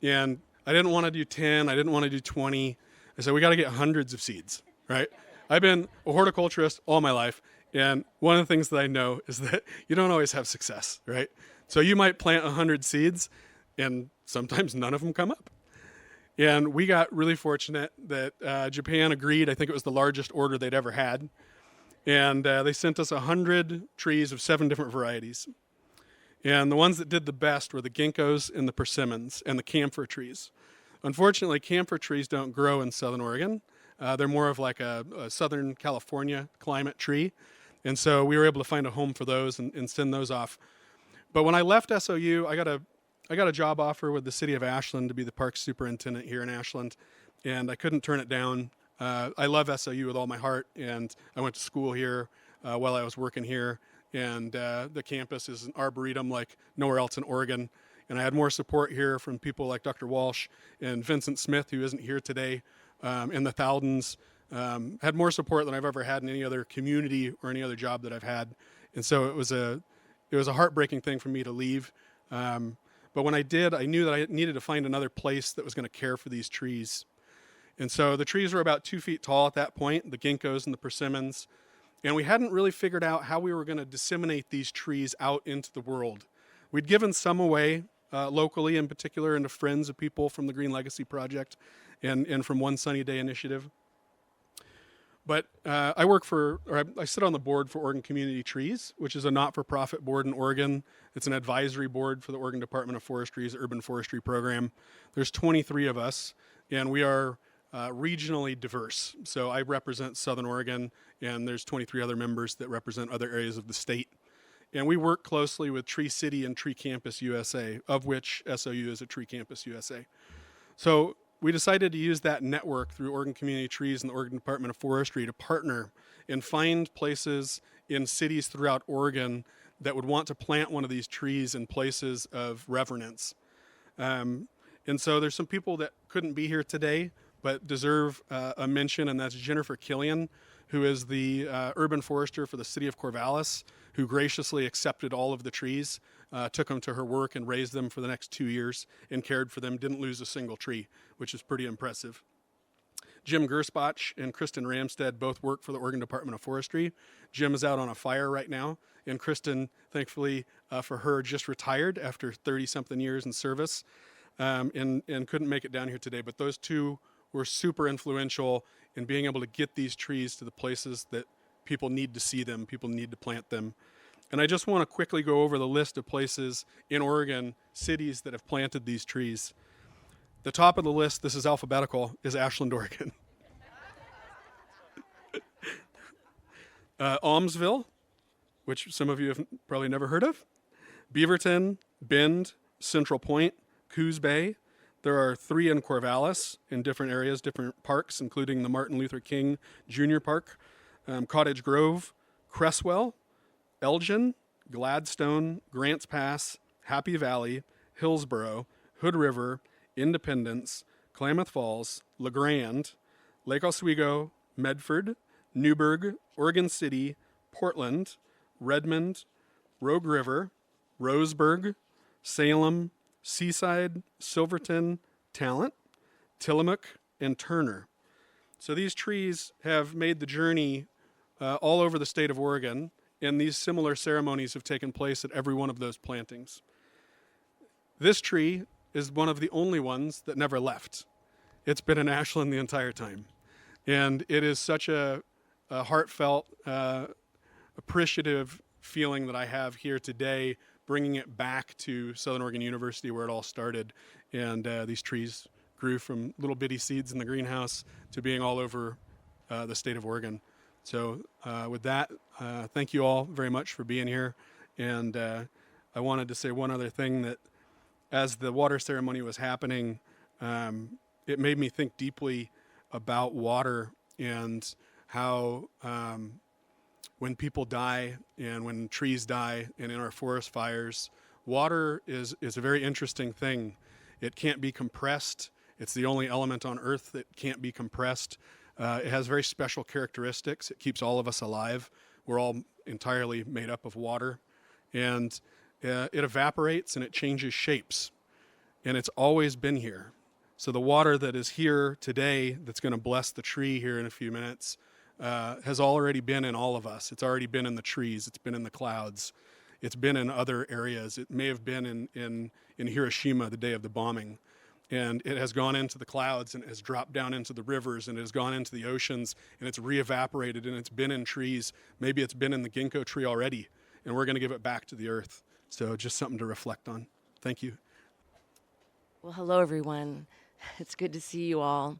S9: And I didn't want to do 10. I didn't want to do 20. I said, we got to get hundreds of seeds, right? I've been a horticulturist all my life. And one of the things that I know is that you don't always have success, right? So you might plant 100 seeds, and sometimes none of them come up. And we got really fortunate that Japan agreed. I think it was the largest order they'd ever had. And they sent us 100 trees of 7 different varieties. And the ones that did the best were the ginkgos and the persimmons and the camphor trees. Unfortunately, camphor trees don't grow in Southern Oregon. They're more of like a Southern California climate tree. And so we were able to find a home for those and send those off. But when I left SOU, I got a job offer with the city of Ashland to be the parks superintendent here in Ashland, and I couldn't turn it down. I love SOU with all my heart, and I went to school here while I was working here, and the campus is an arboretum like nowhere else in Oregon. And I had more support here from people like Dr. Walsh and Vincent Smith, who isn't here today, and the Thowdens. Had more support than I've ever had in any other community or any other job that I've had. And so it was a heartbreaking thing for me to leave. But when I did, I knew that I needed to find another place that was going to care for these trees. And so the trees were about 2 feet tall at that point, the ginkgos and the persimmons. And we hadn't really figured out how we were going to disseminate these trees out into the world. We'd given some away locally, in particular, and to friends of people from the Green Legacy Project and from One Sunny Day Initiative. But I sit on the board for Oregon Community Trees, which is a not-for-profit board in Oregon. It's an advisory board for the Oregon Department of Forestry's urban forestry program. There's 23 of us, and we are regionally diverse. So I represent Southern Oregon, and there's 23 other members that represent other areas of the state. And we work closely with Tree City and Tree Campus USA, of which SOU is a Tree Campus USA. So we decided to use that network through Oregon Community Trees and the Oregon Department of Forestry to partner and find places in cities throughout Oregon that would want to plant one of these trees in places of reverence. And so there's some people that couldn't be here today but deserve a mention, and that's Jennifer Killian, who is the urban forester for the city of Corvallis, who graciously accepted all of the trees, took them to her work and raised them for the next 2 years and cared for them, didn't lose a single tree, which is pretty impressive. Jim Gersbach and Kristen Ramstead both work for the Oregon Department of Forestry. Jim is out on a fire right now, and Kristen, thankfully for her, just retired after 30-something years in service, and couldn't make it down here today. But those two were super influential in being able to get these trees to the places that people need to see them, people need to plant them. And I just want to quickly go over the list of places in Oregon, cities that have planted these trees. The top of the list, this is alphabetical, is Ashland, Oregon. Almsville, which some of you have probably never heard of. Beaverton, Bend, Central Point, Coos Bay. There are 3 in Corvallis in different areas, different parks, including the Martin Luther King Jr. Park, Cottage Grove, Cresswell, Elgin, Gladstone, Grants Pass, Happy Valley, Hillsboro, Hood River, Independence, Klamath Falls, LeGrand, Lake Oswego, Medford, Newburgh, Oregon City, Portland, Redmond, Rogue River, Roseburg, Salem, Seaside, Silverton, Talent, Tillamook, and Turner. So these trees have made the journey all over the state of Oregon, and these similar ceremonies have taken place at every one of those plantings. This tree is one of the only ones that never left. It's been in Ashland the entire time. And it is such a heartfelt, appreciative feeling that I have here today, bringing it back to Southern Oregon University where it all started. And these trees grew from little bitty seeds in the greenhouse to being all over the state of Oregon. So with that, thank you all very much for being here. And I wanted to say one other thing, that as the water ceremony was happening, it made me think deeply about water and how when people die and when trees die and in our forest fires, water is a very interesting thing. It can't be compressed. It's the only element on Earth that can't be compressed. It has very special characteristics. It keeps all of us alive. We're all entirely made up of water. And it evaporates and it changes shapes. And it's always been here. So the water that is here today, that's going to bless the tree here in a few minutes, has already been in all of us. It's already been in the trees. It's been in the clouds. It's been in other areas. It may have been in Hiroshima the day of the bombing. And it has gone into the clouds and has dropped down into the rivers and it has gone into the oceans and it's re-evaporated and it's been in trees. Maybe it's been in the ginkgo tree already, and we're going to give it back to the earth. So just something to reflect on. Thank you.
S10: Well, hello, everyone. It's good to see you all.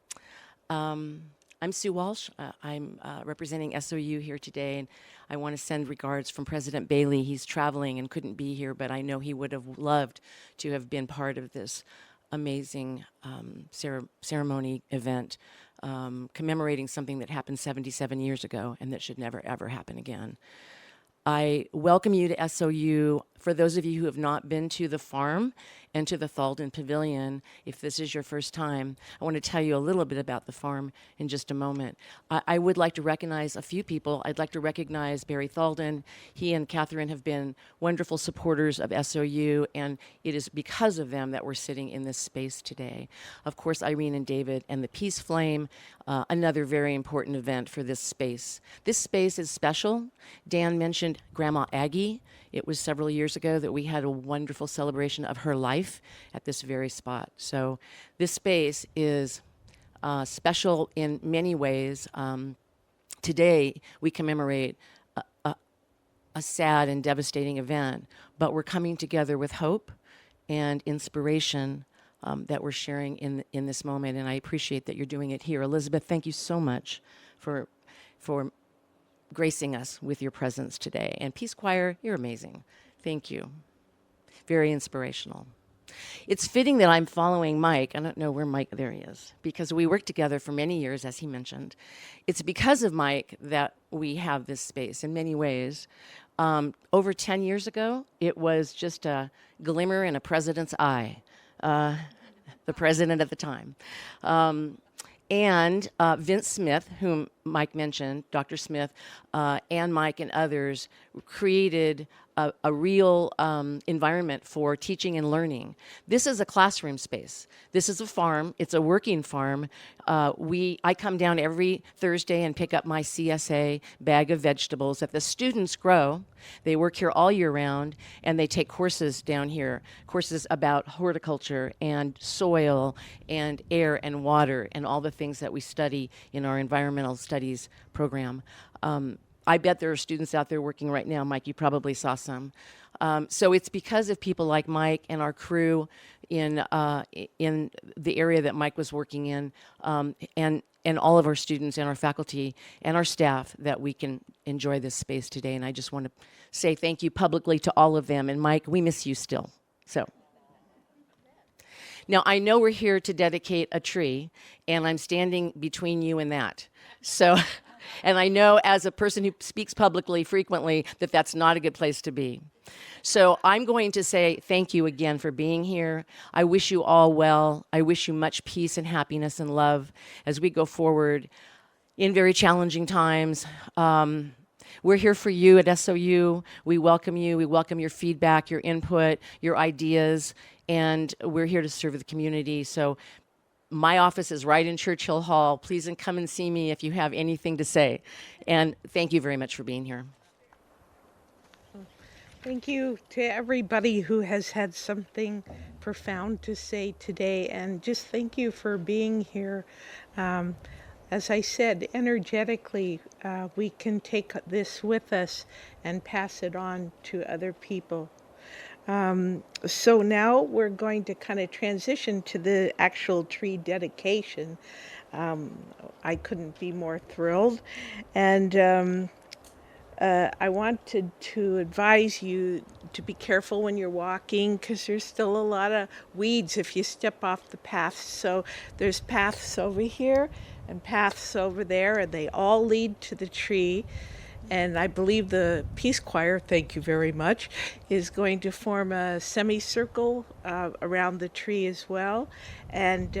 S10: I'm Sue Walsh. I'm representing SOU here today, and I want to send regards from President Bailey. He's traveling and couldn't be here, but I know he would have loved to have been part of this amazing ceremony event commemorating something that happened 77 years ago and that should never, ever happen again. I welcome you to SOU. For those of you who have not been to the farm and to the Thalden Pavilion, if this is your first time, I want to tell you a little bit about the farm in just a moment. I would like to recognize a few people. I'd like to recognize Barry Thalden. He and Catherine have been wonderful supporters of SOU, and it is because of them that we're sitting in this space today. Of course, Irene and David and the Peace Flame, another very important event for this space. This space is special. Dan mentioned Grandma Aggie. It was several years ago that we had a wonderful celebration of her life at this very spot. So this space is special in many ways. Today, we commemorate a sad and devastating event, but we're coming together with hope and inspiration that we're sharing in this moment, and I appreciate that you're doing it here. Elizabeth, thank you so much for gracing us with your presence today. And Peace Choir, you're amazing. Thank you. Very inspirational. It's fitting that I'm following Mike. I don't know where Mike, there he is, because we worked together for many years, as he mentioned. It's because of Mike that we have this space in many ways. Over 10 years ago, it was just a glimmer in a president's eye, the president at the time. And Vince Smith, whom Mike mentioned, Dr. Smith, and Mike and others created a real environment for teaching and learning. This is a classroom space. This is a farm. It's a working farm. I come down every Thursday and pick up my CSA bag of vegetables that the students grow. They work here all year round, and they take courses down here, courses about horticulture and soil and air and water and all the things that we study in our environmental studies program. I bet there are students out there working right now. Mike, you probably saw some. So it's because of people like Mike and our crew in the area that Mike was working in, and all of our students and our faculty and our staff that we can enjoy this space today. And I just want to say thank you publicly to all of them. And Mike, we miss you still. So. Now, I know we're here to dedicate a tree, and I'm standing between you and that. So, and I know as a person who speaks publicly frequently that that's not a good place to be. So I'm going to say thank you again for being here. I wish you all well. I wish you much peace and happiness and love as we go forward in very challenging times. We're here for you at SOU. We welcome you. We welcome your feedback, your input, your ideas, and we're here to serve the community. So my office is right in Churchill Hall. Please come and see me if you have anything to say. And thank you very much for being here.
S7: Thank you to everybody who has had something profound to say today, and just thank you for being here. As I said, energetically, we can take this with us and pass it on to other people. So now we're going to kind of transition to the actual tree dedication. I couldn't be more thrilled. And I wanted to advise you to be careful when you're walking, because there's still a lot of weeds if you step off the path. So there's paths over here and paths over there, and they all lead to the tree. And I believe the Peace Choir, thank you very much, is going to form a semicircle around the tree as well. And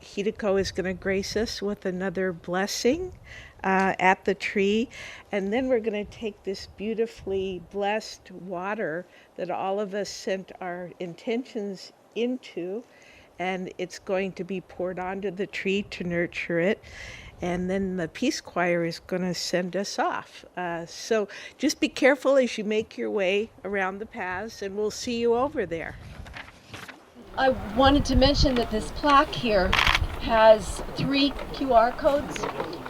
S7: Hideko is going to grace us with another blessing at the tree. And then we're going to take this beautifully blessed water that all of us sent our intentions into, and it's going to be poured onto the tree to nurture it. And then the Peace Choir is going to send us off. So just be careful as you make your way around the paths, and we'll see you over there.
S8: I wanted to mention that this plaque here has 3 QR codes,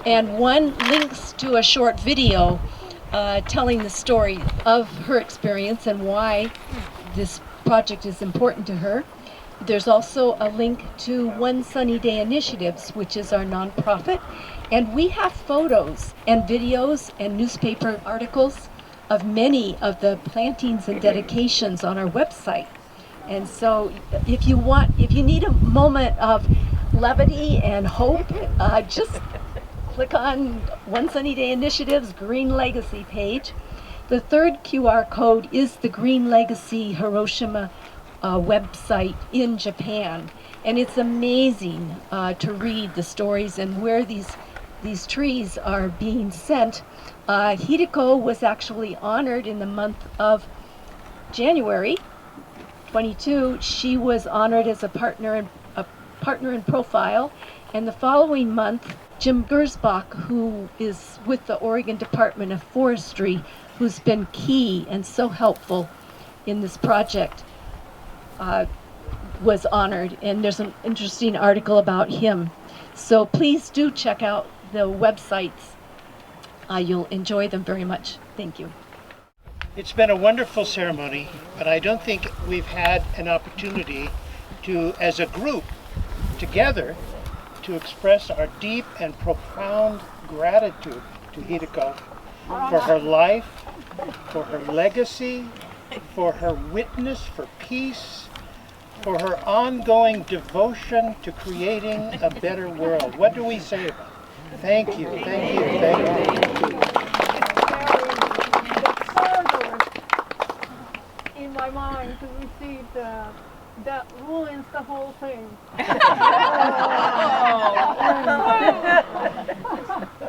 S8: and one links to a short video telling the story of her experience and why this project is important to her. There's also a link to One Sunny Day Initiatives, which is our nonprofit, and we have photos and videos and newspaper articles of many of the plantings and dedications on our website. And so if you need a moment of levity and hope, just click on One Sunny Day Initiatives Green Legacy page. The third QR code is the Green Legacy Hiroshima website in Japan, and it's amazing to read the stories and where these trees are being sent. Hideko was actually honored in the month of January 22. She was honored as a partner in profile, and the following month Jim Gersbach, who is with the Oregon Department of Forestry, who's been key and so helpful in this project, was honored, and there's an interesting article about him. So please do check out the websites. You'll enjoy them very much. Thank you.
S5: It's been a wonderful ceremony, but I don't think we've had an opportunity to, as a group, together, to express our deep and profound gratitude to Hideko for her life, for her legacy, for her witness for peace, for her ongoing devotion to creating a better world. What do we say about it? Thank you, thank you, thank you.
S4: In my mind to receive the that ruins the whole thing.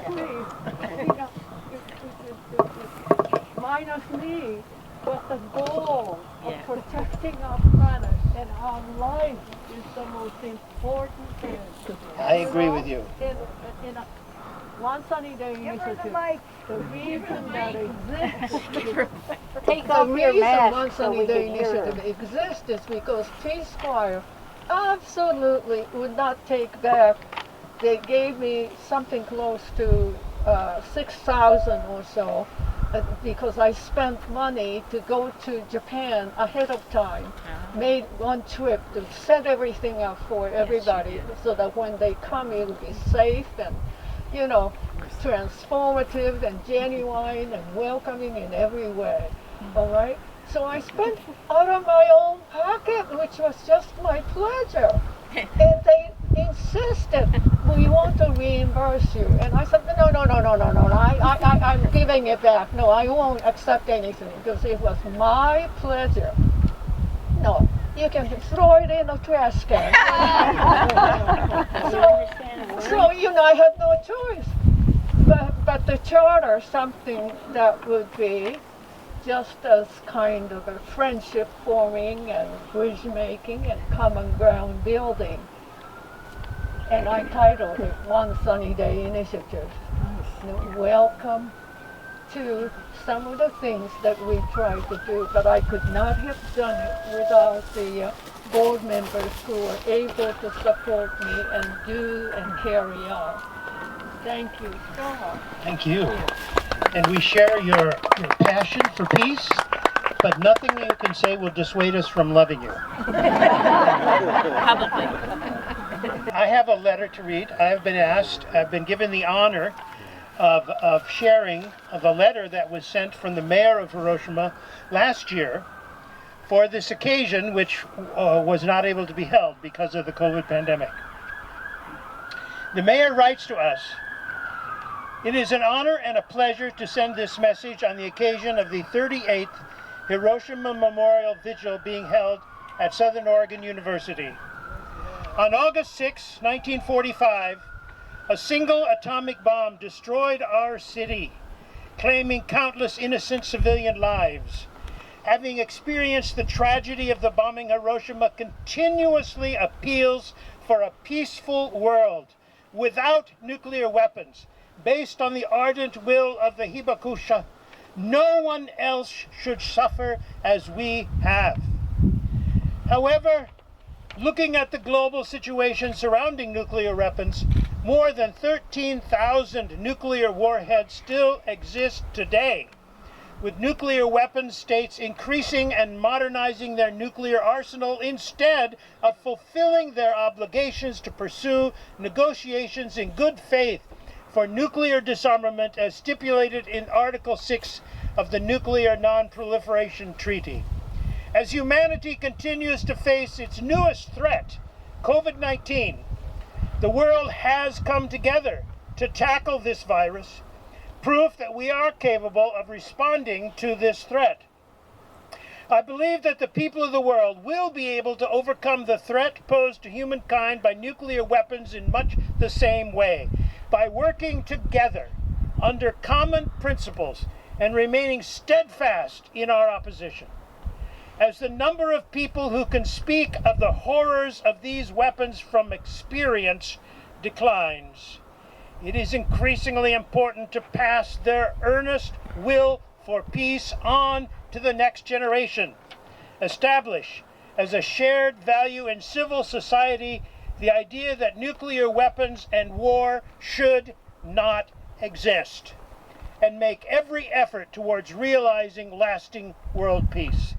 S4: Please, minus me, but the goal of protecting our planet and our life is the most important thing.
S5: I agree with you.
S4: In a One Sunny Day Initiative, the reason that exists, the reason One Sunny Day Initiative exists is because Peace Choir absolutely would not take back. They gave me something close to 6,000 or so because I spent money to go to Japan ahead of time, made one trip to set everything up for everybody so that when they come it'll be safe and, you know, transformative and genuine and welcoming in every way. All right? So I spent out of my own pocket, which was just my pleasure. And they insisted, we want to reimburse you. And I said, no, I'm giving it back. No, I won't accept anything because it was my pleasure. No, you can throw it in a trash can. so, you know, I had no choice. But the charter, something that would be just as kind of a friendship forming and bridge making and common ground building. And I titled it One Sunny Day Initiative. Welcome to some of the things that we try to do, but I could not have done it without the board members who are able to support me and do and carry on. Thank you so much.
S5: Thank you. And we share your passion for peace, but nothing you can say will dissuade us from loving you.
S10: Publicly.
S5: I have a letter to read. I've been given the honor of sharing of a letter that was sent from the mayor of Hiroshima last year for this occasion, which was not able to be held because of the COVID pandemic. The mayor writes to us, "It is an honor and a pleasure to send this message on the occasion of the 38th Hiroshima Memorial Vigil being held at Southern Oregon University. On August 6, 1945, a single atomic bomb destroyed our city, claiming countless innocent civilian lives. Having experienced the tragedy of the bombing, Hiroshima continuously appeals for a peaceful world without nuclear weapons, based on the ardent will of the Hibakusha. No one else should suffer as we have. However, looking at the global situation surrounding nuclear weapons, more than 13,000 nuclear warheads still exist today, with nuclear weapons states increasing and modernizing their nuclear arsenal instead of fulfilling their obligations to pursue negotiations in good faith for nuclear disarmament as stipulated in Article 6 of the Nuclear Non-Proliferation Treaty. As humanity continues to face its newest threat, COVID-19, the world has come together to tackle this virus, proof that we are capable of responding to this threat. I believe that the people of the world will be able to overcome the threat posed to humankind by nuclear weapons in much the same way, by working together under common principles and remaining steadfast in our opposition. As the number of people who can speak of the horrors of these weapons from experience declines, it is increasingly important to pass their earnest will for peace on to the next generation. Establish as a shared value in civil society the idea that nuclear weapons and war should not exist, and make every effort towards realizing lasting world peace."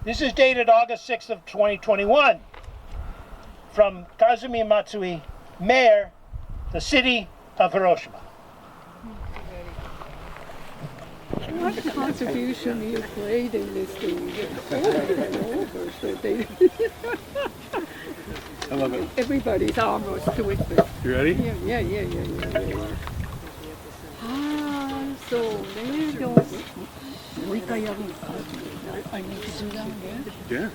S5: This is dated August 6th of 2021 from Kazumi MATSUI, Mayor, the city of Hiroshima.
S4: What contribution you played in this thing?
S9: I love it.
S4: Everybody's almost twisted.
S9: You ready?
S4: Yeah. So they don't. I need to do that again.
S9: Yeah.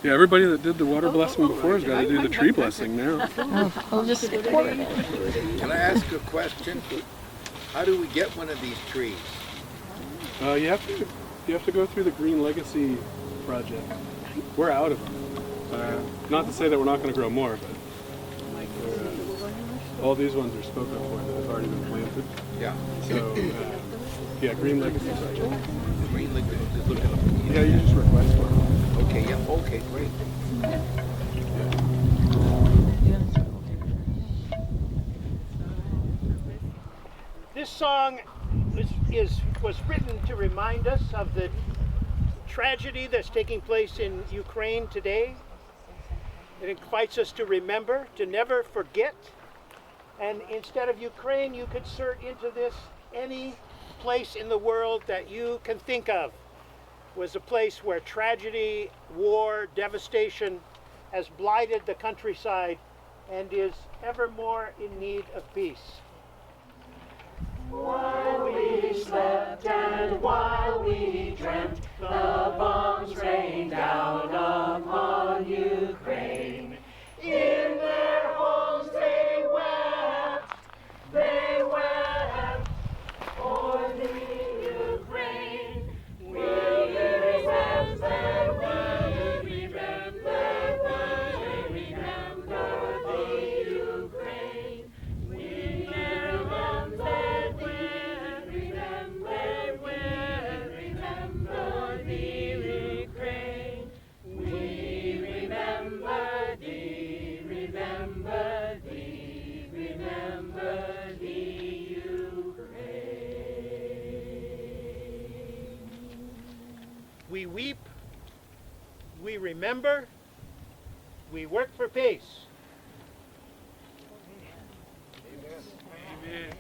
S9: Yeah, everybody that did the water blessing before has got to do the tree blessing now.
S4: I'll just record it.
S11: Can I ask a question? How do we get one of these trees?
S9: You have to go through the Green Legacy project. We're out of them. Not to say that we're not going to grow more, but all these ones are spoken for that have already been planted.
S11: Yeah.
S9: So, yeah, Green Legacy project.
S11: Green Legacy, just look at them.
S9: Yeah, you just request for them.
S11: Okay, yeah, okay, great.
S5: This song was written to remind us of the tragedy that's taking place in Ukraine today. It invites us to remember, to never forget. And instead of Ukraine, you could insert into this any place in the world that you can think of was a place where tragedy, war, devastation has blighted the countryside and is ever more in need of peace.
S6: While we slept and while we dreamt, the bombs rained down upon Ukraine. In their homes they wept for the Ukraine. We remember the Ukraine. We
S5: We weep, we remember, we work for peace. Amen. Amen.